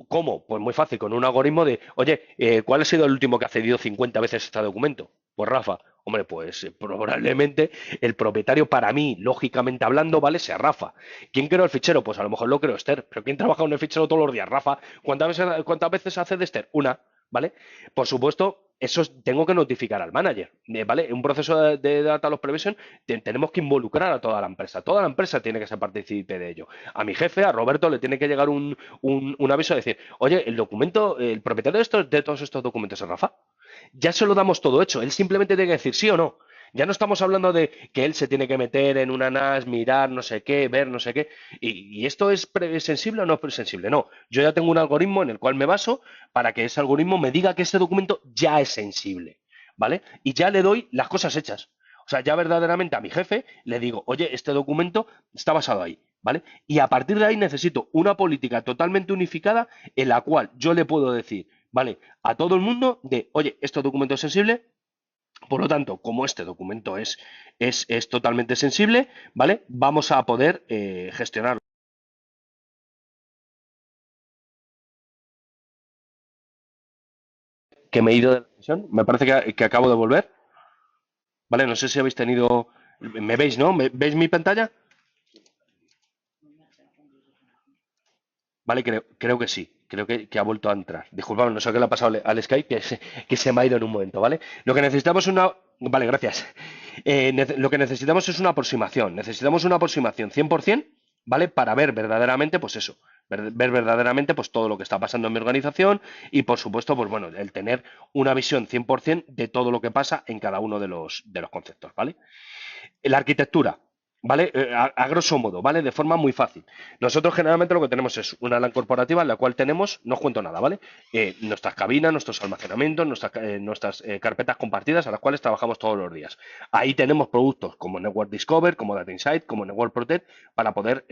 ¿Cómo? Pues muy fácil, con un algoritmo de, oye, ¿cuál ha sido el último que ha cedido 50 veces este documento? Pues Rafa, hombre, pues probablemente el propietario para mí, lógicamente hablando, ¿vale? Sea Rafa. ¿Quién creó el fichero? Pues a lo mejor lo creó Esther. ¿Pero quién trabaja en el fichero todos los días? Rafa. Cuántas veces hace de Esther? Una. ¿Vale? Por supuesto, eso tengo que notificar al manager. ¿Vale? En un proceso de data loss prevention tenemos que involucrar a toda la empresa. Toda la empresa tiene que ser partícipe de ello. A mi jefe, a Roberto, le tiene que llegar un aviso de decir, oye, el documento, el propietario de todos estos documentos es Rafa. Ya se lo damos todo hecho. Él simplemente tiene que decir sí o no. Ya no estamos hablando de que él se tiene que meter en una NAS, mirar no sé qué, ver no sé qué. ¿Y esto es sensible o no es sensible? No. Yo ya tengo un algoritmo en el cual me baso para que ese algoritmo me diga que ese documento ya es sensible. ¿Vale? Y ya le doy las cosas hechas. O sea, ya verdaderamente a mi jefe le digo, oye, este documento está basado ahí. ¿Vale? Y a partir de ahí necesito una política totalmente unificada en la cual yo le puedo decir, ¿vale? A todo el mundo de, oye, este documento es sensible, Por lo tanto, como este documento es totalmente sensible, ¿vale? Vamos a poder gestionarlo. Que me he ido de la sesión, me parece que acabo de volver, ¿vale? No sé si habéis tenido... ¿Me veis, no? ¿Veis mi pantalla? Vale, creo que sí. Creo que ha vuelto a entrar. Disculpad, no sé qué le ha pasado al Skype, que se me ha ido en un momento, ¿vale? Lo que necesitamos es una... Vale, gracias. Lo que necesitamos es una aproximación. Necesitamos una aproximación 100%, ¿vale? Para ver verdaderamente, pues eso, ver verdaderamente pues todo lo que está pasando en mi organización y, por supuesto, pues bueno, el tener una visión 100% de todo lo que pasa en cada uno de los conceptos, ¿vale? La arquitectura, ¿vale? A grosso modo, ¿vale? De forma muy fácil. Nosotros generalmente lo que tenemos es una LAN corporativa en la cual tenemos, no os cuento nada, ¿vale? Nuestras cabinas, nuestros almacenamientos, nuestras carpetas compartidas a las cuales trabajamos todos los días. Ahí tenemos productos como Network Discover, como Data Insight, como Network Protect, para poder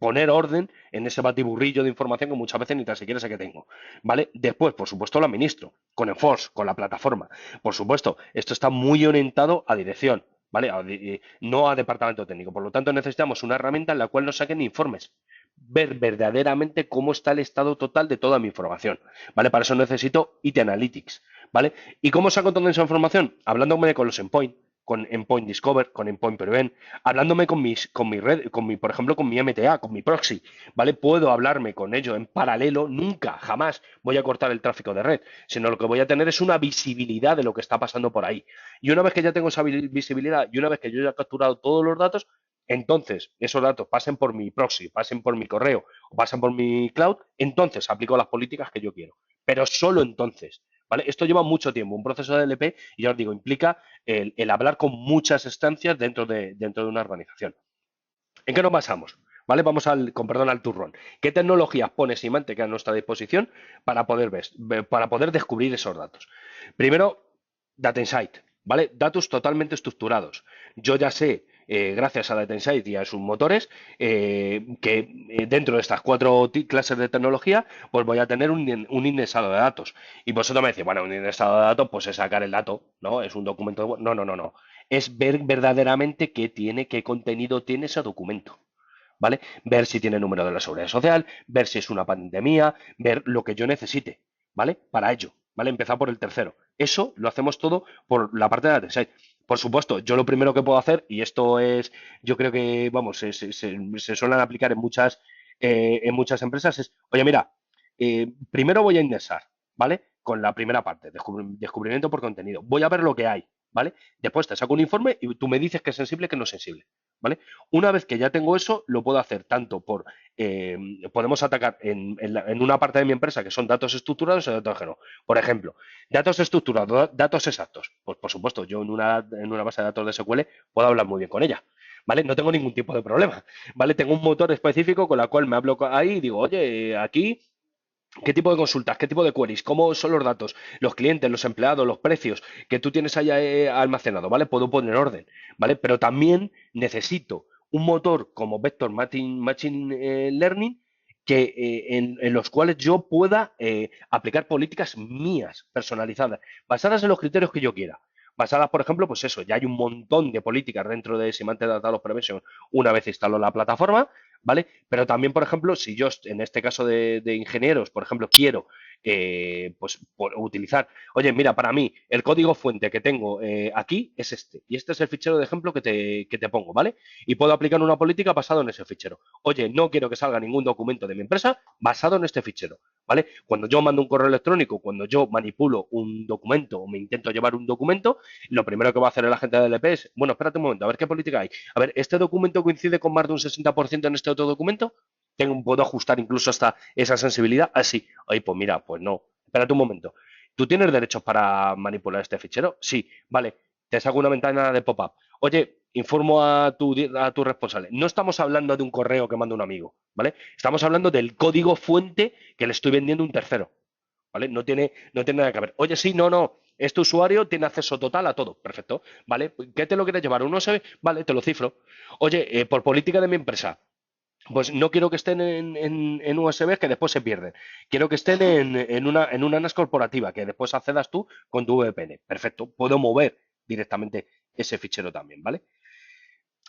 poner orden en ese batiburrillo de información que muchas veces ni tan siquiera sé que tengo, ¿vale? Después, por supuesto, lo administro con Enforce, con la plataforma. Por supuesto, esto está muy orientado a dirección, ¿vale? No a departamento técnico. Por lo tanto, necesitamos una herramienta en la cual nos saquen informes, ver verdaderamente cómo está el estado total de toda mi información, ¿vale? Para eso necesito IT Analytics, ¿vale? ¿Y cómo saco toda esa información? Hablándome con los endpoint, con Endpoint Discover, con Endpoint Prevent, hablándome con mi red, por ejemplo, con mi MTA, con mi proxy, ¿vale? Puedo hablarme con ello en paralelo, nunca, jamás voy a cortar el tráfico de red, sino lo que voy a tener es una visibilidad de lo que está pasando por ahí. Y una vez que ya tengo esa visibilidad y una vez que yo ya he capturado todos los datos, entonces esos datos pasen por mi proxy, pasen por mi correo o pasen por mi cloud, entonces aplico las políticas que yo quiero. Pero solo entonces, ¿vale? Esto lleva mucho tiempo. Un proceso de LP, y ya os digo, implica el hablar con muchas estancias dentro de una organización. ¿En qué nos basamos? ¿Vale? Vamos con perdón, al turrón. ¿Qué tecnologías pone Symantec a nuestra disposición para poder descubrir esos datos? Primero, Data Insight, ¿vale? Datos totalmente estructurados. Yo ya sé, gracias a Data Insight y a sus motores, que dentro de estas cuatro clases de tecnología, pues voy a tener un indexado de datos. Y vosotros me decís, bueno, un indexado de datos, pues es sacar el dato, ¿no? Es un documento. No, no, no, no. Es ver verdaderamente qué contenido tiene ese documento. ¿Vale? Ver si tiene número de la seguridad social, ver si es una pandemia, ver lo que yo necesite, ¿vale? Para ello, ¿vale? Empezar por el tercero. Eso lo hacemos todo por la parte de la Site. Por supuesto, yo lo primero que puedo hacer, y esto es, yo creo que, vamos, se suelen aplicar en muchas empresas, es, oye, mira, primero voy a indexar, ¿vale? Con la primera parte, descubrimiento por contenido. Voy a ver lo que hay, ¿vale? Después te saco un informe y tú me dices que es sensible, que no es sensible, ¿vale? Una vez que ya tengo eso, lo puedo hacer tanto podemos atacar en una parte de mi empresa que son datos estructurados y datos ajenos. Por ejemplo, datos estructurados, datos exactos. Pues por supuesto, yo en una base de datos de SQL puedo hablar muy bien con ella. ¿Vale? No tengo ningún tipo de problema, ¿vale? Tengo un motor específico con la cual me hablo ahí y digo, oye, aquí ¿qué tipo de consultas? ¿Qué tipo de queries? ¿Cómo son los datos? Los clientes, los empleados, los precios que tú tienes ahí almacenado, ¿vale? Puedo poner orden, ¿vale? Pero también necesito un motor como Vector Machine Learning en los cuales yo pueda aplicar políticas mías, personalizadas, basadas en los criterios que yo quiera. Basadas, por ejemplo, pues eso, ya hay un montón de políticas dentro de Symantec Data Loss Prevention una vez instaló la plataforma, ¿vale? Pero también, por ejemplo, si yo, en este caso de ingenieros, por ejemplo, quiero pues, utilizar, oye, mira, para mí, el código fuente que tengo aquí es este, y este es el fichero de ejemplo que te pongo, ¿vale? Y puedo aplicar una política basada en ese fichero. Oye, no quiero que salga ningún documento de mi empresa basado en este fichero, ¿vale? Cuando yo mando un correo electrónico, cuando yo manipulo un documento o me intento llevar un documento, lo primero que va a hacer el agente de DLP es, bueno, espérate un momento, a ver qué política hay. A ver, ¿este documento coincide con más de un 60% en este otro documento? ¿Puedo ajustar incluso hasta esa sensibilidad? Ah, sí. Oye, pues mira, pues no. Espérate un momento. ¿Tú tienes derechos para manipular este fichero? Sí. Vale. Te saco una ventana de pop-up. Oye, informo a tu responsable. No estamos hablando de un correo que manda un amigo, ¿vale? Estamos hablando del código fuente que le estoy vendiendo a un tercero, ¿vale? No tiene nada que ver. Oye, sí, no, no. Este usuario tiene acceso total a todo. Perfecto. ¿Vale? ¿Qué te lo quieres llevar? ¿Un USB? Vale, te lo cifro. Oye, por política de mi empresa, pues no quiero que estén en USB que después se pierden. Quiero que estén en una NAS corporativa que después accedas tú con tu VPN. Perfecto. Puedo mover directamente ese fichero también, ¿vale?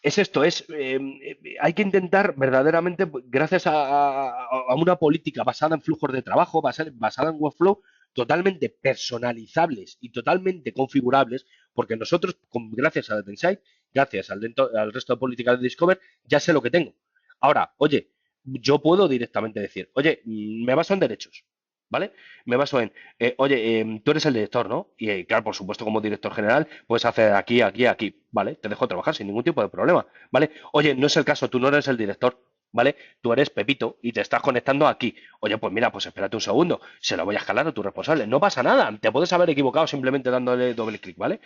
Es esto, hay que intentar verdaderamente, pues, gracias a una política basada en flujos de trabajo, basada en workflow, totalmente personalizables y totalmente configurables, porque nosotros, gracias a DataInsight, gracias al resto de políticas de Discover, ya sé lo que tengo. Ahora, oye, yo puedo directamente decir, oye, me baso en derechos, ¿vale? Me baso en, oye, tú eres el director, ¿no? Y claro, por supuesto, como director general, puedes hacer aquí, aquí, aquí, ¿vale? Te dejo trabajar sin ningún tipo de problema, ¿vale? Oye, no es el caso, tú no eres el director, ¿vale? Tú eres Pepito y te estás conectando aquí. Oye, pues mira, pues espérate un segundo, se lo voy a escalar a tu responsable. No pasa nada, te puedes haber equivocado simplemente dándole doble clic, ¿vale?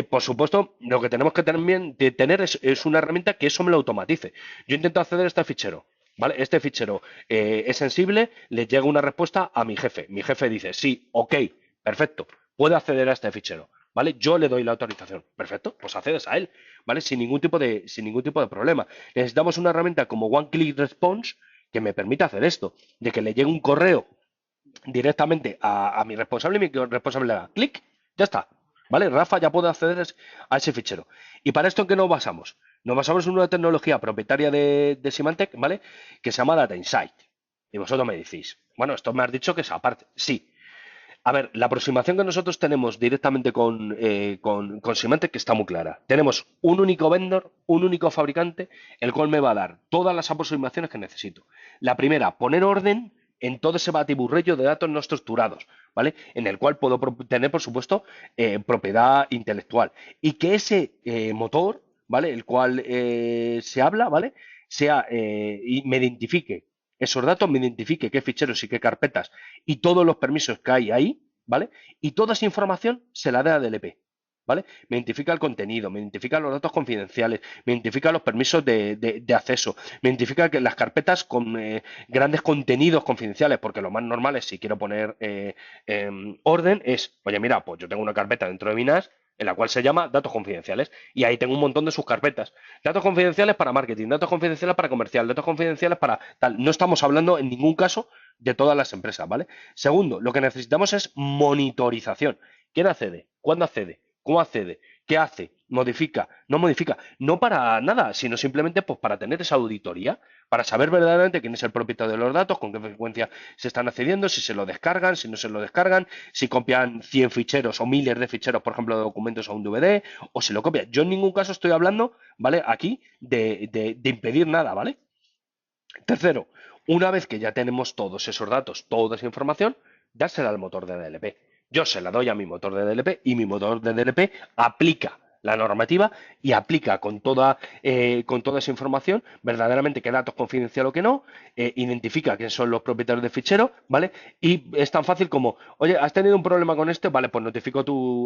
Por supuesto, lo que tenemos que también tener es una herramienta que eso me lo automatice. Yo intento acceder a este fichero. ¿Vale? Este fichero es sensible, le llega una respuesta a mi jefe. Mi jefe dice, sí, ok, perfecto, puede acceder a este fichero. ¿Vale? Yo le doy la autorización. Perfecto, pues accedes a él, ¿vale? Sin ningún tipo de problema. Necesitamos una herramienta como One Click Response que me permita hacer esto, de que le llegue un correo directamente a mi responsable y mi responsable le da clic, ya está. ¿Vale? Rafa ya puede acceder a ese fichero. ¿Y para esto en qué nos basamos? Nos basamos en una tecnología propietaria de Symantec, ¿vale? Que se llama Data Insight. Y vosotros me decís, bueno, esto me has dicho que es aparte. Sí. A ver, la aproximación que nosotros tenemos directamente con Symantec está muy clara. Tenemos un único vendor, un único fabricante, el cual me va a dar todas las aproximaciones que necesito. La primera, poner orden en todo ese batiburrillo de datos no estructurados, ¿vale? En el cual puedo tener, por supuesto, propiedad intelectual. Y que ese motor, ¿vale? El cual se habla, ¿vale? Y me identifique esos datos, me identifique qué ficheros y qué carpetas y todos los permisos que hay ahí, ¿vale? Y toda esa información se la da a DLP, ¿vale? Me identifica el contenido, me identifica los datos confidenciales, me identifica los permisos de acceso, me identifica que las carpetas con grandes contenidos confidenciales, porque lo más normal es, si quiero poner orden, es, oye, mira, pues yo tengo una carpeta dentro de mi NAS en la cual se llama datos confidenciales y ahí tengo un montón de sus carpetas. Datos confidenciales para marketing, datos confidenciales para comercial, datos confidenciales para tal. No estamos hablando en ningún caso de todas las empresas, ¿vale? Segundo, lo que necesitamos es monitorización. ¿Quién accede? ¿Cuándo accede? ¿Cómo accede? ¿Qué hace? ¿Modifica? ¿No modifica? No para nada, sino simplemente pues, para tener esa auditoría, para saber verdaderamente quién es el propietario de los datos, con qué frecuencia se están accediendo, si se lo descargan, si no se lo descargan, si copian 100 ficheros o miles de ficheros, por ejemplo, de documentos a un DVD, o si lo copian. Yo en ningún caso estoy hablando, ¿vale? Aquí de impedir nada, ¿vale? Tercero, una vez que ya tenemos todos esos datos, toda esa información, dársela al motor de DLP. Yo se la doy a mi motor de DLP y mi motor de DLP aplica la normativa y aplica con toda esa información verdaderamente qué datos confidencial o qué no, identifica quiénes son los propietarios de fichero, ¿vale? Y es tan fácil como, oye, ¿has tenido un problema con este? Vale, pues notifico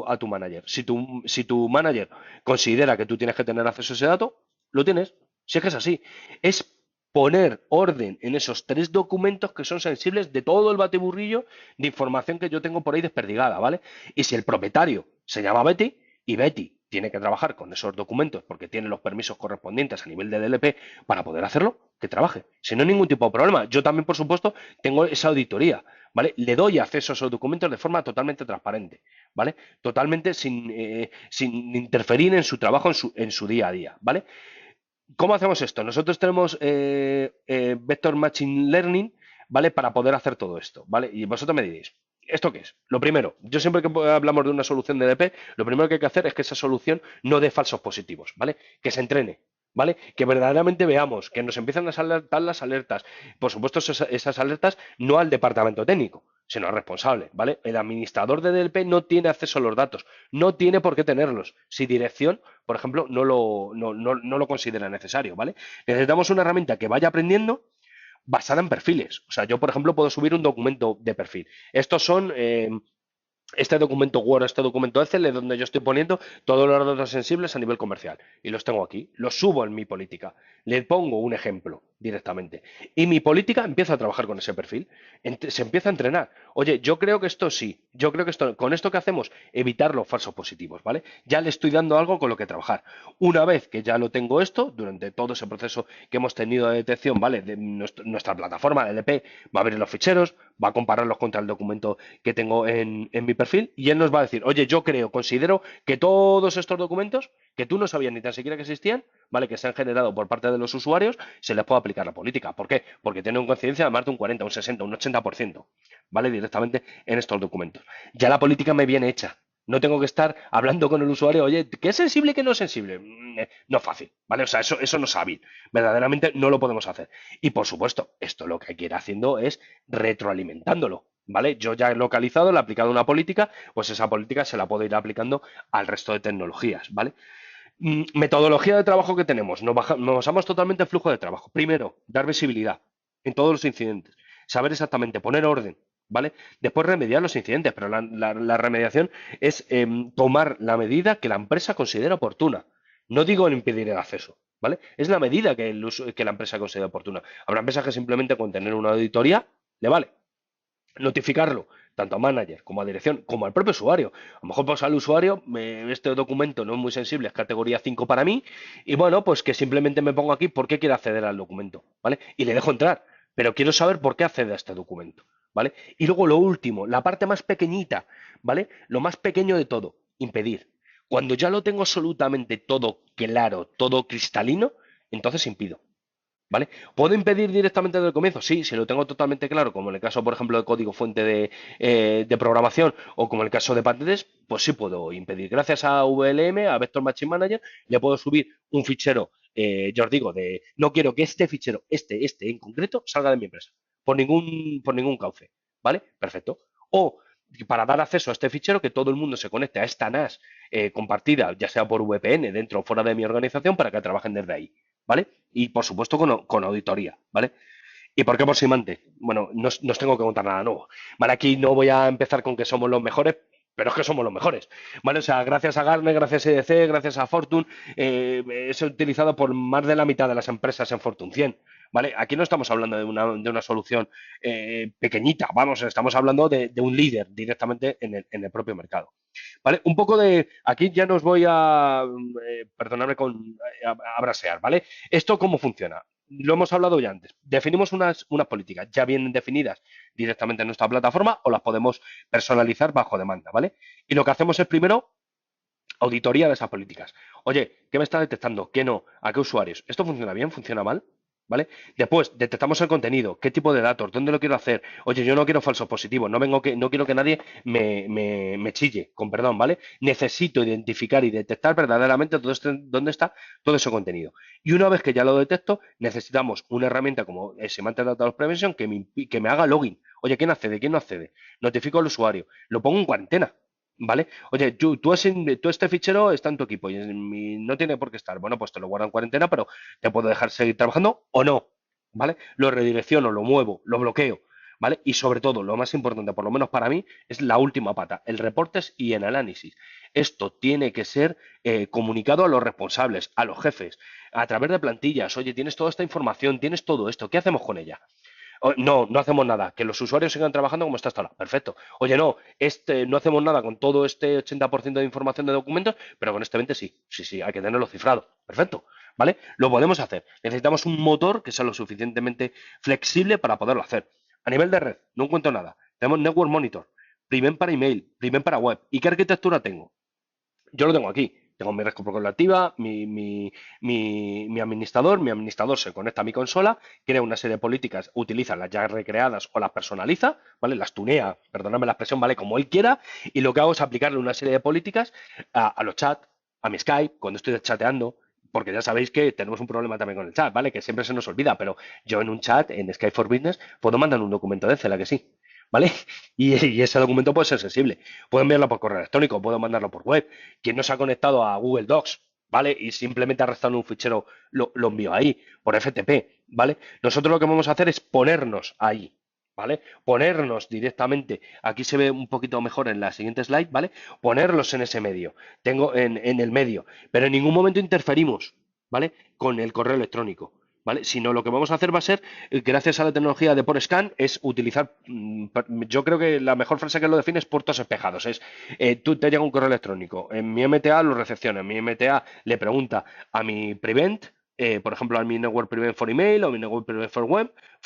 a tu manager. Si tu manager considera que tú tienes que tener acceso a ese dato, lo tienes. Si es que es así. Es poner orden en esos tres documentos que son sensibles de todo el batiburrillo de información que yo tengo por ahí desperdigada, ¿vale? Y si el propietario se llama Betty y Betty tiene que trabajar con esos documentos porque tiene los permisos correspondientes a nivel de DLP para poder hacerlo, que trabaje, sin ningún tipo de problema. Yo también, por supuesto, tengo esa auditoría, ¿vale? Le doy acceso a esos documentos de forma totalmente transparente, ¿vale? Totalmente sin interferir en su trabajo, en su día a día, ¿vale? ¿Cómo hacemos esto? Nosotros tenemos Vector Machine Learning, ¿vale? Para poder hacer todo esto, ¿vale? Y vosotros me diréis, ¿esto qué es? Lo primero, yo siempre que hablamos de una solución de DP, lo primero que hay que hacer es que esa solución no dé falsos positivos, ¿vale? Que se entrene, ¿vale? Que verdaderamente veamos, que nos empiezan a saltar las alertas. Por supuesto, esas alertas no al departamento técnico, sino al responsable, ¿vale? El administrador de DLP no tiene acceso a los datos, no tiene por qué tenerlos. Si dirección, por ejemplo, no lo considera necesario, ¿vale? Necesitamos una herramienta que vaya aprendiendo basada en perfiles. O sea, yo, por ejemplo, puedo subir un documento de perfil. Estos son este documento Word, este documento Excel, es donde yo estoy poniendo todos los datos sensibles a nivel comercial. Y los tengo aquí. Los subo en mi política. Le pongo un ejemplo, directamente. Y mi política empieza a trabajar con ese perfil, se empieza a entrenar. Oye, yo creo que esto sí, yo creo que esto, con esto que hacemos, evitar los falsos positivos, ¿vale? Ya le estoy dando algo con lo que trabajar. Una vez que ya lo tengo esto, durante todo ese proceso que hemos tenido de detección, ¿vale? De nuestra plataforma, de LP, va a abrir los ficheros, va a compararlos contra el documento que tengo en mi perfil y él nos va a decir, oye, yo creo, considero que todos estos documentos, que tú no sabías ni tan siquiera que existían, ¿vale? Que se han generado por parte de los usuarios, se les puede aplicar la política. ¿Por qué? Porque tiene una coincidencia de más de un 40, un 60, un 80%, ¿vale? Directamente en estos documentos. Ya la política me viene hecha. No tengo que estar hablando con el usuario, oye, ¿qué es sensible y qué no es sensible? No es fácil, ¿vale? O sea, eso no es hábil. Verdaderamente no lo podemos hacer. Y por supuesto, esto lo que hay que ir haciendo es retroalimentándolo, ¿vale? Yo ya he localizado, le he aplicado una política, pues esa política se la puedo ir aplicando al resto de tecnologías, ¿vale? Metodología de trabajo que tenemos. Nos basamos totalmente en flujo de trabajo. Primero, dar visibilidad en todos los incidentes. Saber exactamente, poner orden, ¿vale? Después remediar los incidentes, pero la remediación es tomar la medida que la empresa considera oportuna. No digo en impedir el acceso, ¿vale? Es la medida que la empresa considera oportuna. Habrá empresas que simplemente con tener una auditoría le vale notificarlo tanto a manager como a dirección, como al propio usuario. A lo mejor pues al usuario, este documento no es muy sensible, es categoría 5 para mí, y bueno, pues que simplemente me pongo aquí por qué quiere acceder al documento, ¿vale? Y le dejo entrar, pero quiero saber por qué accede a este documento, ¿vale? Y luego lo último, la parte más pequeñita, ¿vale? Lo más pequeño de todo, impedir. Cuando ya lo tengo absolutamente todo claro, todo cristalino, entonces impido. ¿Vale? ¿Puedo impedir directamente desde el comienzo? Sí, si lo tengo totalmente claro, como en el caso, por ejemplo, de código fuente de programación o como en el caso de patentes, pues sí puedo impedir. Gracias a VLM, a Vector Machine Manager, le puedo subir un fichero, yo os digo, de no quiero que este fichero, este en concreto, salga de mi empresa, por ningún cauce, ¿vale? Perfecto. O para dar acceso a este fichero, que todo el mundo se conecte a esta NAS compartida, ya sea por VPN, dentro o fuera de mi organización, para que trabajen desde ahí. ¿Vale? Y por supuesto con auditoría, ¿vale? ¿Y por qué por Simante? Bueno, no os tengo que contar nada nuevo. Vale, aquí no voy a empezar con que somos los mejores, pero es que somos los mejores. ¿Vale? O sea, gracias a Gartner, gracias a EDC, gracias a Fortune, es utilizado por más de la mitad de las empresas en Fortune 100. ¿Vale? Aquí no estamos hablando de una solución pequeñita, vamos, estamos hablando de un líder directamente en el propio mercado. ¿Vale? Un poco de. Aquí ya nos voy a. Perdonadme a brasear, ¿vale? ¿Esto cómo funciona? Lo hemos hablado ya antes. Definimos unas políticas ya bien definidas directamente en nuestra plataforma o las podemos personalizar bajo demanda, ¿vale? Y lo que hacemos es primero auditoría de esas políticas. Oye, ¿qué me está detectando? ¿Qué no? ¿A qué usuarios? ¿Esto funciona bien? ¿Funciona mal? ¿Vale? Después, detectamos el contenido, qué tipo de datos, dónde lo quiero hacer. Oye, yo no quiero falsos positivos, no quiero que nadie me chille, con perdón, ¿vale? Necesito identificar y detectar verdaderamente dónde está todo ese contenido. Y una vez que ya lo detecto, necesitamos una herramienta como Semantic Data Loss Prevention que me haga login. Oye, ¿quién accede? ¿Quién no accede? Notifico al usuario, lo pongo en cuarentena. ¿Vale? Oye, tú este fichero está en tu equipo y no tiene por qué estar. Bueno, pues te lo guardo en cuarentena, pero te puedo dejar seguir trabajando o no, ¿vale? Lo redirecciono, lo muevo, lo bloqueo, ¿vale? Y sobre todo, lo más importante, por lo menos para mí, es la última pata, el reportes y el análisis. Esto tiene que ser comunicado a los responsables, a los jefes, a través de plantillas. Oye, tienes toda esta información, tienes todo esto, ¿qué hacemos con ella? No, no hacemos nada. Que los usuarios sigan trabajando como está hasta ahora. Perfecto. Oye, no, no hacemos nada con todo este 80% de información de documentos, pero con este 20 sí. Sí, sí, hay que tenerlo cifrado. Perfecto. ¿Vale? Lo podemos hacer. Necesitamos un motor que sea lo suficientemente flexible para poderlo hacer. A nivel de red, no encuentro nada. Tenemos Network Monitor, Primen para email, Primen para web. ¿Y qué arquitectura tengo? Yo lo tengo aquí. Tengo mi red corporativa, mi administrador se conecta a mi consola, crea una serie de políticas, utiliza las ya recreadas o las personaliza, ¿vale? Las tunea, perdóname la expresión, ¿vale? Como él quiera, y lo que hago es aplicarle una serie de políticas a los chats, a mi Skype, cuando estoy chateando, porque ya sabéis que tenemos un problema también con el chat, ¿vale? Que siempre se nos olvida, pero yo en un chat, en Skype for Business, puedo mandar un documento de Excel, ¿a que sí? ¿Vale? Y ese documento puede ser sensible. Puedo enviarlo por correo electrónico, puedo mandarlo por web. Quien no se ha conectado a Google Docs, ¿vale? Y simplemente arrastrando un fichero lo envío ahí, por FTP, ¿vale? Nosotros lo que vamos a hacer es ponernos ahí, ¿vale? Ponernos directamente, aquí se ve un poquito mejor en la siguiente slide, ¿vale? Ponerlos en ese medio, tengo en el medio, pero en ningún momento interferimos, ¿vale? Con el correo electrónico. ¿vale? Sino lo que vamos a hacer va a ser, gracias a la tecnología de port scan, es utilizar, yo creo que la mejor frase que lo define es puertos espejados. Es, tú te llega un correo electrónico, en mi MTA lo recepciona, en mi MTA le pregunta a mi Prevent, por ejemplo, a mi Network Prevent for Email o mi Network Prevent for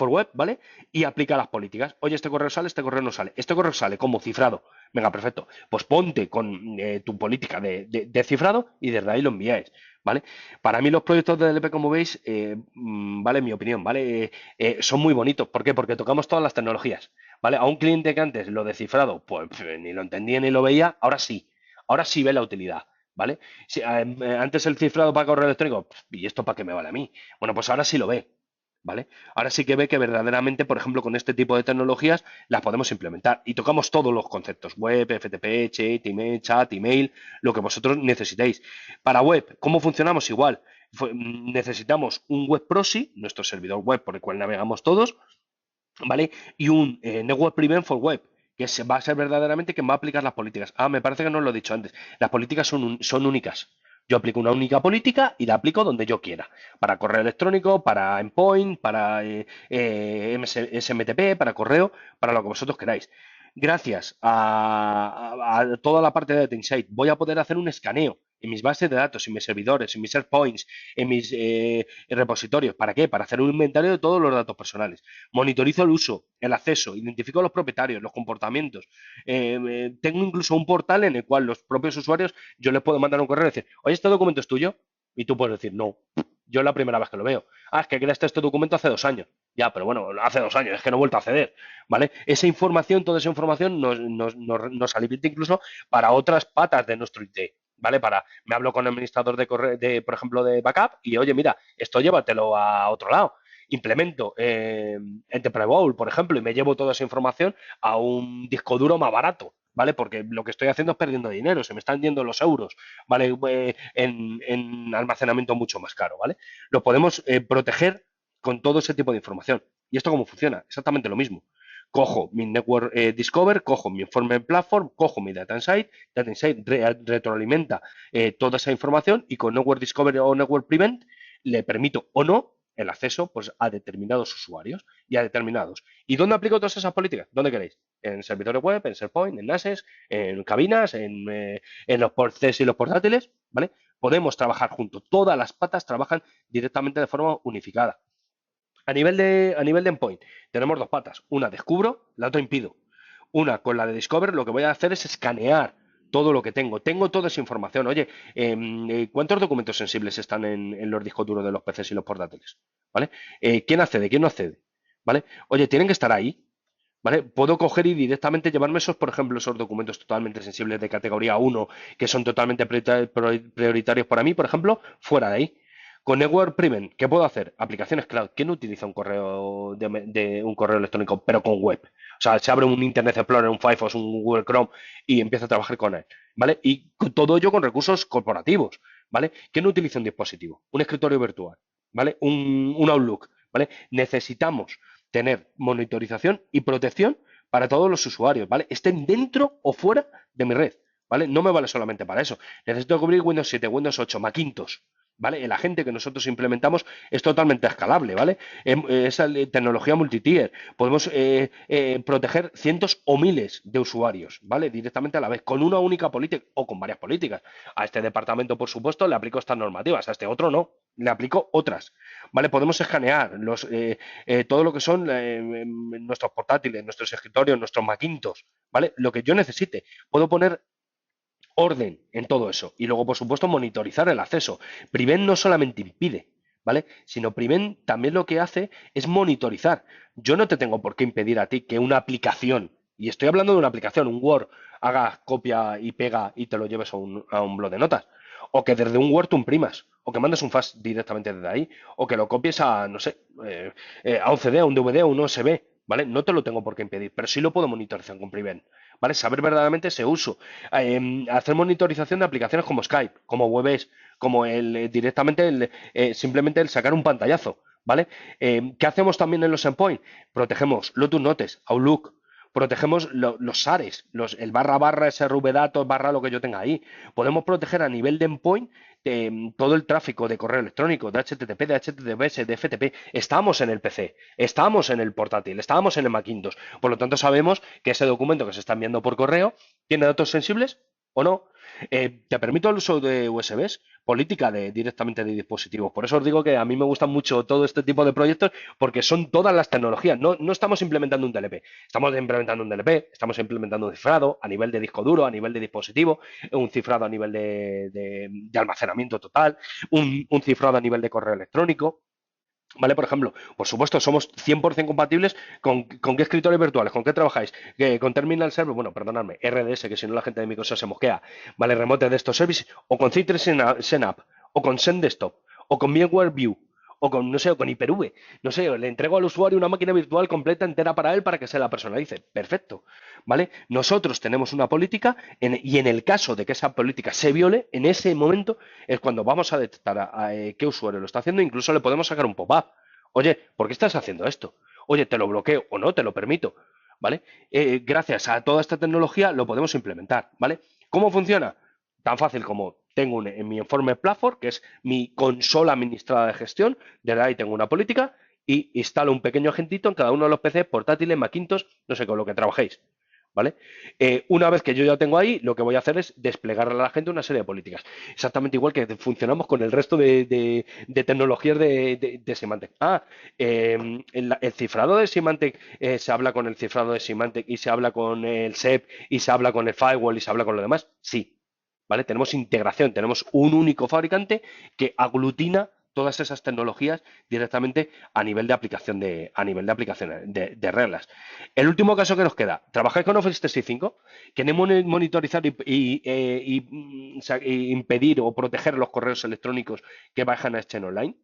web, ¿vale? Y aplica las políticas. Oye, este correo sale, este correo no sale. Este correo sale como cifrado. Venga, perfecto. Pues ponte con tu política de cifrado y desde ahí lo enviáis, ¿vale? Para mí los proyectos de DLP, como veis, vale, en mi opinión, ¿vale? Son muy bonitos. ¿Por qué? Porque tocamos todas las tecnologías, ¿vale? A un cliente que antes lo descifrado, pues ni lo entendía ni lo veía, ahora sí ve la utilidad, ¿vale? Si, antes el cifrado para correo electrónico, ¿y esto para qué me vale a mí? Bueno, pues ahora sí lo ve, ¿vale? Ahora sí que ve que verdaderamente, por ejemplo, con este tipo de tecnologías las podemos implementar y tocamos todos los conceptos, web, FTP, chat, email, lo que vosotros necesitéis. Para web, ¿cómo funcionamos? Igual, necesitamos un web proxy, nuestro servidor web por el cual navegamos todos, ¿vale? Y un Network Prevent for Web, que va a ser verdaderamente quien va a aplicar las políticas. Ah, me parece que no lo he dicho antes. Las políticas son únicas. Yo aplico una única política y la aplico donde yo quiera. Para correo electrónico, para endpoint, para SMTP, para correo, para lo que vosotros queráis. Gracias a toda la parte de Data Insight, voy a poder hacer un escaneo en mis bases de datos, en mis servidores, en mis SharePoints, en mis repositorios. ¿Para qué? Para hacer un inventario de todos los datos personales. Monitorizo el uso, el acceso, identifico a los propietarios, los comportamientos. Tengo incluso un portal en el cual los propios usuarios, yo les puedo mandar un correo y decir, oye, ¿este documento es tuyo? Y tú puedes decir, no, yo es la primera vez que lo veo. Ah, es que creaste este documento hace 2 años. Ya, pero bueno, hace 2 años, es que no he vuelto a acceder, ¿vale? Esa información, toda esa información nos alimenta incluso para otras patas de nuestro IT, ¿vale? Me hablo con el administrador por ejemplo, de backup y, oye, mira, esto llévatelo a otro lado. Implemento Enterprise Bowl, por ejemplo, y me llevo toda esa información a un disco duro más barato, ¿vale? Porque lo que estoy haciendo es perdiendo dinero, se me están yendo los euros, ¿vale? En almacenamiento mucho más caro, ¿vale? Lo podemos proteger con todo ese tipo de información. ¿Y esto cómo funciona? Exactamente lo mismo. Cojo mi Network Discover, cojo mi Informe Platform, cojo mi Data Insight retroalimenta toda esa información y con Network Discover o Network Prevent le permito o no el acceso pues, a determinados usuarios y a determinados. ¿Y dónde aplico todas esas políticas? ¿Dónde queréis? En servidores web, en SharePoint, en NASes, en cabinas, en los ports y los portátiles, ¿vale? Podemos trabajar juntos. Todas las patas trabajan directamente de forma unificada. A nivel de endpoint, tenemos dos patas. Una descubro, la otra impido. Una con la de Discover, lo que voy a hacer es escanear todo lo que tengo. Tengo toda esa información. Oye, ¿cuántos documentos sensibles están en los discos duros de los PCs y los portátiles? ¿Vale? ¿Quién accede? ¿Quién no accede? ¿Vale? Oye, tienen que estar ahí. ¿Vale? Puedo coger y directamente llevarme esos, por ejemplo, esos documentos totalmente sensibles de categoría 1, que son totalmente prioritarios para mí, por ejemplo, fuera de ahí. Con Network Prevent, ¿qué puedo hacer? Aplicaciones cloud. ¿Quién utiliza un correo un correo electrónico, pero con web? O sea, se abre un Internet Explorer, un Firefox, un Google Chrome y empieza a trabajar con él, ¿vale? Y todo ello con recursos corporativos, ¿vale? ¿Quién utiliza un dispositivo? Un escritorio virtual, ¿vale? Un Outlook, ¿vale? Necesitamos tener monitorización y protección para todos los usuarios, ¿vale? Estén dentro o fuera de mi red, ¿vale? No me vale solamente para eso. Necesito cubrir Windows 7, Windows 8, Macintosh, ¿vale? El agente que nosotros implementamos es totalmente escalable, ¿vale? Es tecnología multitier. Podemos proteger cientos o miles de usuarios, ¿vale? Directamente a la vez, con una única política o con varias políticas. A este departamento, por supuesto, le aplico estas normativas, a este otro no, le aplico otras, ¿vale? Podemos escanear todo lo que son nuestros portátiles, nuestros escritorios, nuestros Macintosh, ¿vale? Lo que yo necesite. Puedo poner orden en todo eso. Y luego, por supuesto, monitorizar el acceso. Prevent no solamente impide, ¿vale? Sino Prevent también lo que hace es monitorizar. Yo no te tengo por qué impedir a ti que una aplicación, y estoy hablando de una aplicación, un Word, hagas copia y pega y te lo lleves a un blog de notas. O que desde un Word tú imprimas, o que mandes un fax directamente desde ahí, o que lo copies a, no sé, a un CD, a un DVD, a un USB, ¿vale? No te lo tengo por qué impedir, pero sí lo puedo monitorizar con Prevent. ¿Vale? Saber verdaderamente ese uso. Hacer monitorización de aplicaciones como Skype, como Webex, como directamente simplemente el sacar un pantallazo, ¿vale? ¿Qué hacemos también en los endpoints? Protegemos Lotus Notes, Outlook, protegemos los SARs, el barra barra, SRV datos, barra lo que yo tenga ahí. Podemos proteger a nivel de endpoint todo el tráfico de correo electrónico, de HTTP, de HTTPS, de FTP. Estamos en el PC, estamos en el portátil, estamos en el Macintosh. Por lo tanto, sabemos que ese documento que se está enviando por correo tiene datos sensibles o no. Te permito el uso de USBs, política directamente de dispositivos. Por eso os digo que a mí me gustan mucho todo este tipo de proyectos porque son todas las tecnologías. No estamos implementando un DLP, estamos implementando un DLP, estamos implementando un cifrado a nivel de disco duro, a nivel de dispositivo, un cifrado a nivel de almacenamiento total, un cifrado a nivel de correo electrónico. ¿Vale? Por ejemplo, por supuesto, somos 100% compatibles con qué escritorios virtuales, con qué trabajáis, con Terminal Server, bueno, perdonadme, RDS, que si no la gente de Microsoft se mosquea, ¿vale? Remote Desktop Service, o con Citrix Synapse, o con SendDesktop, o con VMware View, o con, no sé, o con Hyper-V, no sé, le entrego al usuario una máquina virtual completa entera para él para que se la personalice. Perfecto, ¿vale? Nosotros tenemos una política y en el caso de que esa política se viole, en ese momento es cuando vamos a detectar qué usuario lo está haciendo, incluso le podemos sacar un pop-up. Oye, ¿por qué estás haciendo esto? Oye, te lo bloqueo o no, te lo permito, ¿vale? Gracias a toda esta tecnología lo podemos implementar, ¿vale? ¿Cómo funciona? Tan fácil como tengo en mi informe Platform, que es mi consola administrada de gestión, desde ahí tengo una política y instalo un pequeño agentito en cada uno de los PCs, portátiles, Macintosh, no sé, con lo que trabajéis, ¿vale? Una vez que yo ya tengo ahí, lo que voy a hacer es desplegar a la gente una serie de políticas. Exactamente igual que funcionamos con el resto de tecnologías de Symantec. El cifrado de Symantec se habla con el cifrado de Symantec y se habla con el SEP y se habla con el firewall y se habla con lo demás. Sí, ¿vale? Tenemos integración, tenemos un único fabricante que aglutina todas esas tecnologías directamente a nivel de aplicación de reglas. El último caso que nos queda, ¿trabajáis con Office 365? ¿Queremos monitorizar y impedir o proteger los correos electrónicos que bajan a Exchange Online?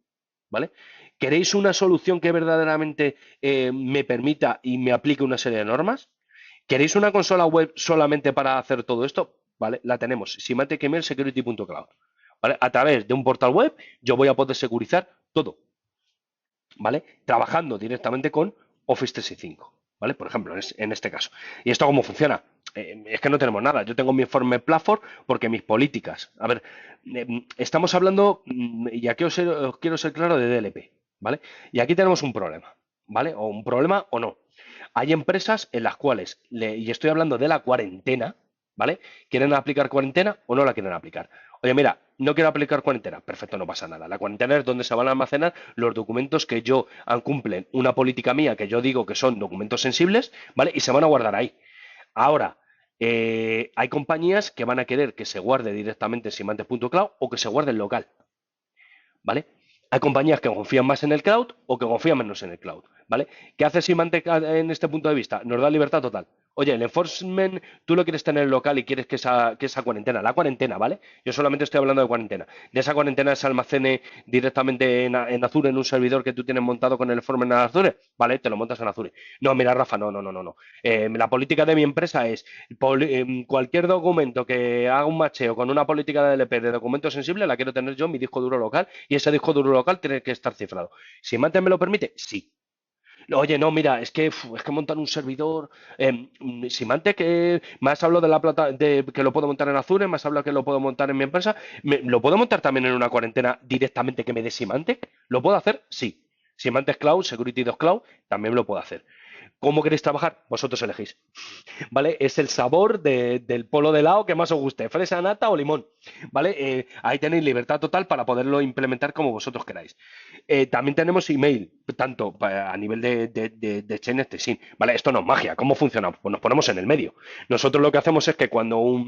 ¿Vale? ¿Queréis una solución que verdaderamente me permita y me aplique una serie de normas? ¿Queréis una consola web solamente para hacer todo esto? ¿Vale? La tenemos, Symantec Email Security.cloud. ¿Vale? A través de un portal web yo voy a poder securizar todo, ¿vale? Trabajando directamente con Office 365, ¿vale? Por ejemplo, en este caso. ¿Y esto cómo funciona? Es que no tenemos nada. Yo tengo mi informe Platform porque mis políticas. A ver, estamos hablando, y aquí os quiero ser claro, de DLP, ¿vale? Y aquí tenemos un problema, ¿vale? O un problema o no. Hay empresas en las cuales, y estoy hablando de la cuarentena, ¿vale? ¿Quieren aplicar cuarentena o no la quieren aplicar? Oye, mira, no quiero aplicar cuarentena. Perfecto, no pasa nada. La cuarentena es donde se van a almacenar los documentos que yo cumplen una política mía que yo digo que son documentos sensibles, ¿vale? Y se van a guardar ahí. Ahora, hay compañías que van a querer que se guarde directamente en Symantec.cloud o que se guarde en local, ¿vale? Hay compañías que confían más en el cloud o que confían menos en el cloud, ¿vale? ¿Qué hace Symantec en este punto de vista? Nos da libertad total. Oye, el enforcement, tú lo quieres tener local y quieres que esa cuarentena, la cuarentena, ¿vale? Yo solamente estoy hablando de cuarentena. De esa cuarentena se almacene directamente en Azure, en un servidor que tú tienes montado con el enforcement en Azure, ¿vale? Te lo montas en Azure. No, mira, Rafa, no, no, no, no, no. La política de mi empresa es cualquier documento que haga un macheo con una política de LP de documento sensible, la quiero tener yo en mi disco duro local y ese disco duro local tiene que estar cifrado. ¿Si Mantec me lo permite? Sí. Oye, no, mira, es que montar un servidor. Symantec, me has hablado de la plata de que lo puedo montar en Azure, me has hablado que lo puedo montar en mi empresa. ¿Lo puedo montar también en una cuarentena directamente que me dé Symantec? ¿Lo puedo hacer? Sí. Symantec Cloud, Security 2 Cloud, también lo puedo hacer. ¿Cómo queréis trabajar? Vosotros elegís. ¿Vale? Es el sabor del polo de helado que más os guste, fresa, nata o limón, ¿vale? Ahí tenéis libertad total para poderlo implementar como vosotros queráis. También tenemos email, tanto a nivel de Chain Sin, ¿vale? Esto no es magia, ¿cómo funciona? Pues nos ponemos en el medio. Nosotros lo que hacemos es que cuando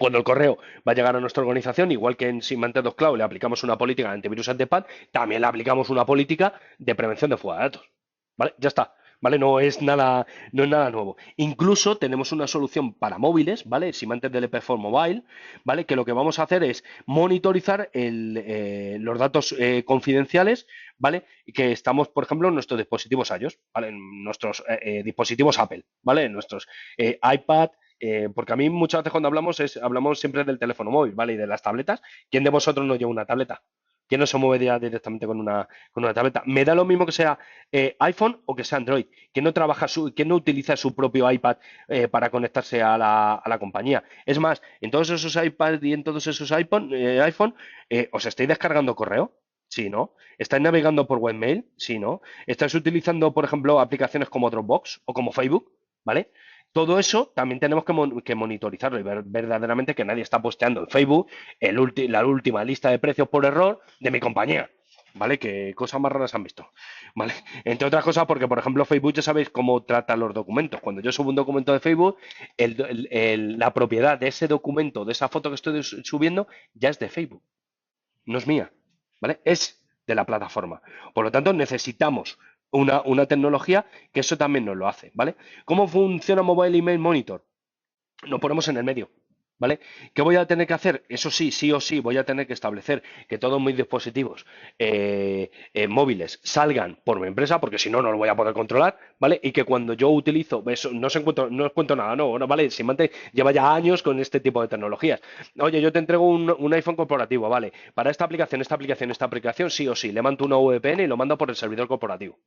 el correo va a llegar a nuestra organización, igual que en Symantec Cloud le aplicamos una política de antivirus anti-spam, también le aplicamos una política de prevención de fuga de datos. ¿Vale? Ya está. ¿Vale? No es nada nuevo. Incluso tenemos una solución para móviles, ¿vale? Symantec DLP for Mobile, ¿vale? Que lo que vamos a hacer es monitorizar los datos confidenciales, ¿vale? Que estamos, por ejemplo, en nuestros dispositivos iOS, ¿vale? En nuestros dispositivos Apple, ¿vale? En nuestros iPad, porque a mí muchas veces cuando hablamos siempre del teléfono móvil, ¿vale? Y de las tabletas. ¿Quién de vosotros no lleva una tableta? ¿Quién no se mueve ya directamente con una tableta? Me da lo mismo que sea iPhone o que sea Android. ¿Quién no utiliza su propio iPad para conectarse a la compañía? Es más, en todos esos iPads y en todos esos iPhone, ¿os estáis descargando correo? Sí, ¿no? ¿Estáis navegando por webmail? Sí, ¿no? ¿Estáis utilizando, por ejemplo, aplicaciones como Dropbox o como Facebook? ¿Vale? Todo eso también tenemos que monitorizarlo y ver verdaderamente que nadie está posteando en Facebook la última lista de precios por error de mi compañía. ¿Vale? Que cosas más raras han visto. ¿Vale? Entre otras cosas, porque, por ejemplo, Facebook ya sabéis cómo trata los documentos. Cuando yo subo un documento de Facebook, la propiedad de ese documento, de esa foto que estoy subiendo, ya es de Facebook, no es mía, ¿vale? Es de la plataforma. Por lo tanto, necesitamos una tecnología que eso también nos lo hace, ¿vale? ¿Cómo funciona Mobile Email Monitor? Nos ponemos en el medio, ¿vale? ¿Qué voy a tener que hacer? Eso sí, sí o sí, voy a tener que establecer que todos mis dispositivos móviles salgan por mi empresa, porque si no, no lo voy a poder controlar, ¿vale? Y que cuando yo utilizo, eso, no os cuento nada, no, ¿vale? Simante lleva ya años con este tipo de tecnologías. Oye, yo te entrego un iPhone corporativo, ¿vale? Para esta aplicación, sí o sí, le mando una VPN y lo mando por el servidor corporativo.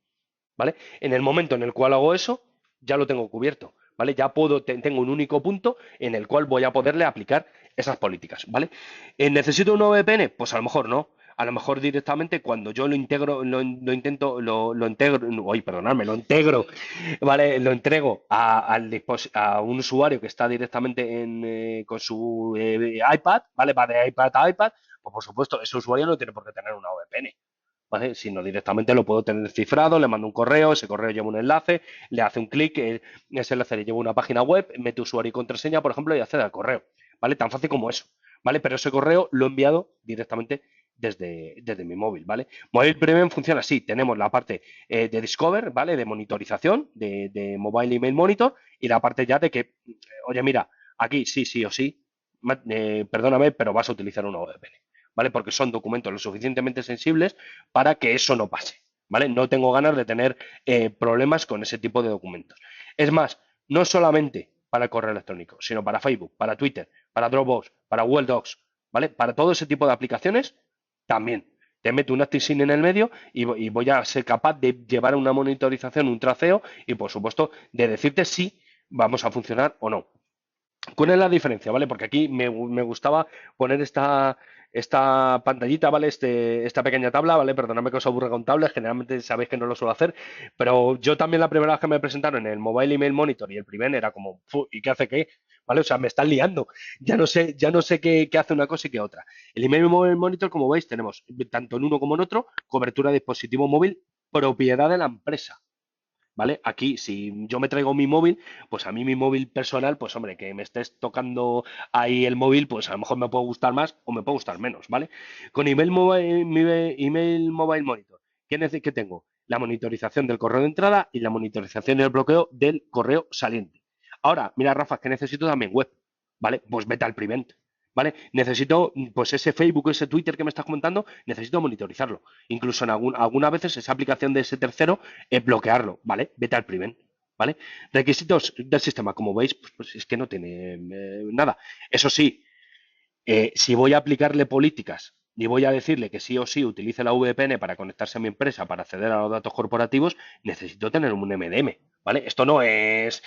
¿Vale? En el momento en el cual hago eso, ya lo tengo cubierto, ¿vale? Ya tengo un único punto en el cual voy a poderle aplicar esas políticas, ¿vale? ¿Necesito un VPN? Pues a lo mejor no. A lo mejor directamente cuando yo lo integro, lo intento, lo integro, uy, perdonadme, lo integro, ¿vale? Lo entrego a un usuario que está directamente con su iPad, ¿vale? Va de iPad a iPad, pues por supuesto, ese usuario no tiene por qué tener una VPN. ¿Vale? Sino directamente lo puedo tener cifrado, le mando un correo, ese correo lleva un enlace, le hace un clic, ese enlace le lleva a una página web, mete usuario y contraseña, por ejemplo, y accede al correo. ¿Vale? Tan fácil como eso. ¿Vale? Pero ese correo lo he enviado directamente desde mi móvil, ¿vale? Mobile Premium funciona así. Tenemos la parte de Discover, ¿vale? De monitorización, de Mobile Email Monitor, y la parte ya de que, oye, mira, aquí sí, sí o sí, perdóname, pero vas a utilizar una VPN. ¿Vale? Porque son documentos lo suficientemente sensibles para que eso no pase, ¿vale? No tengo ganas de tener problemas con ese tipo de documentos. Es más, no solamente para el correo electrónico, sino para Facebook, para Twitter, para Dropbox, para Google Docs, ¿vale? Para todo ese tipo de aplicaciones, también. Te meto un ActiveSync en el medio y voy a ser capaz de llevar una monitorización, un traceo y, por supuesto, de decirte si vamos a funcionar o no. ¿Cuál es la diferencia, vale? Porque aquí me gustaba poner esta pantallita, ¿vale? Esta pequeña tabla, ¿vale? Perdonadme que os aburra con tablas, generalmente sabéis que no lo suelo hacer, pero yo también la primera vez que me presentaron en el Mobile Email Monitor y el primer era como, ¿y qué hace qué? ¿Vale? O sea, me están liando. Ya no sé qué hace una cosa y qué otra. El Email Mobile Monitor, como veis, tenemos tanto en uno como en otro, cobertura de dispositivo móvil, propiedad de la empresa. ¿Vale? Aquí, si yo me traigo mi móvil, pues a mí mi móvil personal, pues hombre, que me estés tocando ahí el móvil, pues a lo mejor me puede gustar más o me puede gustar menos, ¿vale? Con Email Mobile Monitor, ¿qué tengo? La monitorización del correo de entrada y la monitorización y el bloqueo del correo saliente. Ahora, mira, Rafa, que necesito también web, ¿vale? Pues vete al Prevent, ¿vale? Necesito, pues ese Facebook, ese Twitter que me estás comentando, necesito monitorizarlo. Incluso en algunas veces esa aplicación de ese tercero, bloquearlo, ¿vale? Vete al prevent, ¿vale? Requisitos del sistema, como veis, pues es que no tiene nada. Eso sí, si voy a aplicarle políticas y voy a decirle que sí o sí utilice la VPN para conectarse a mi empresa, para acceder a los datos corporativos, necesito tener un MDM, ¿vale? Esto no es...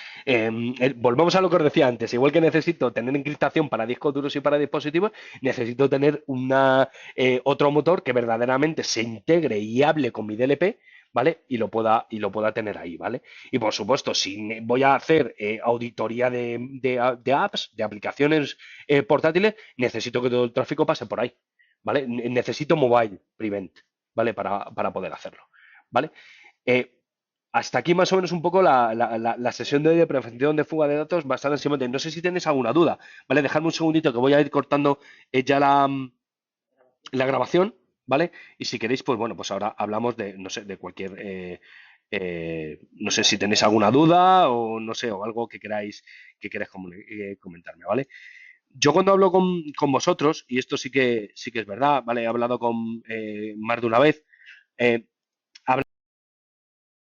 volvemos a lo que os decía antes, igual que necesito tener encriptación para discos duros y para dispositivos, necesito tener otro motor que verdaderamente se integre y hable con mi DLP, ¿vale? Y lo pueda tener ahí, ¿vale? Y por supuesto, si voy a hacer auditoría de apps, de aplicaciones portátiles, necesito que todo el tráfico pase por ahí, ¿vale? Necesito mobile prevent, ¿vale? Para poder hacerlo, ¿vale? Eh, Hasta aquí más o menos un poco la sesión de hoy de prevención de fuga de datos basada en Symantec. No sé si tenéis alguna duda, ¿vale? Dejadme un segundito que voy a ir cortando ya la grabación, ¿vale? Y si queréis, pues bueno, pues ahora hablamos de, no sé, de cualquier, no sé si tenéis alguna duda o no sé, o algo que queráis comentarme, ¿vale? Yo cuando hablo con vosotros, y esto sí que es verdad, ¿vale? He hablado con más de una vez,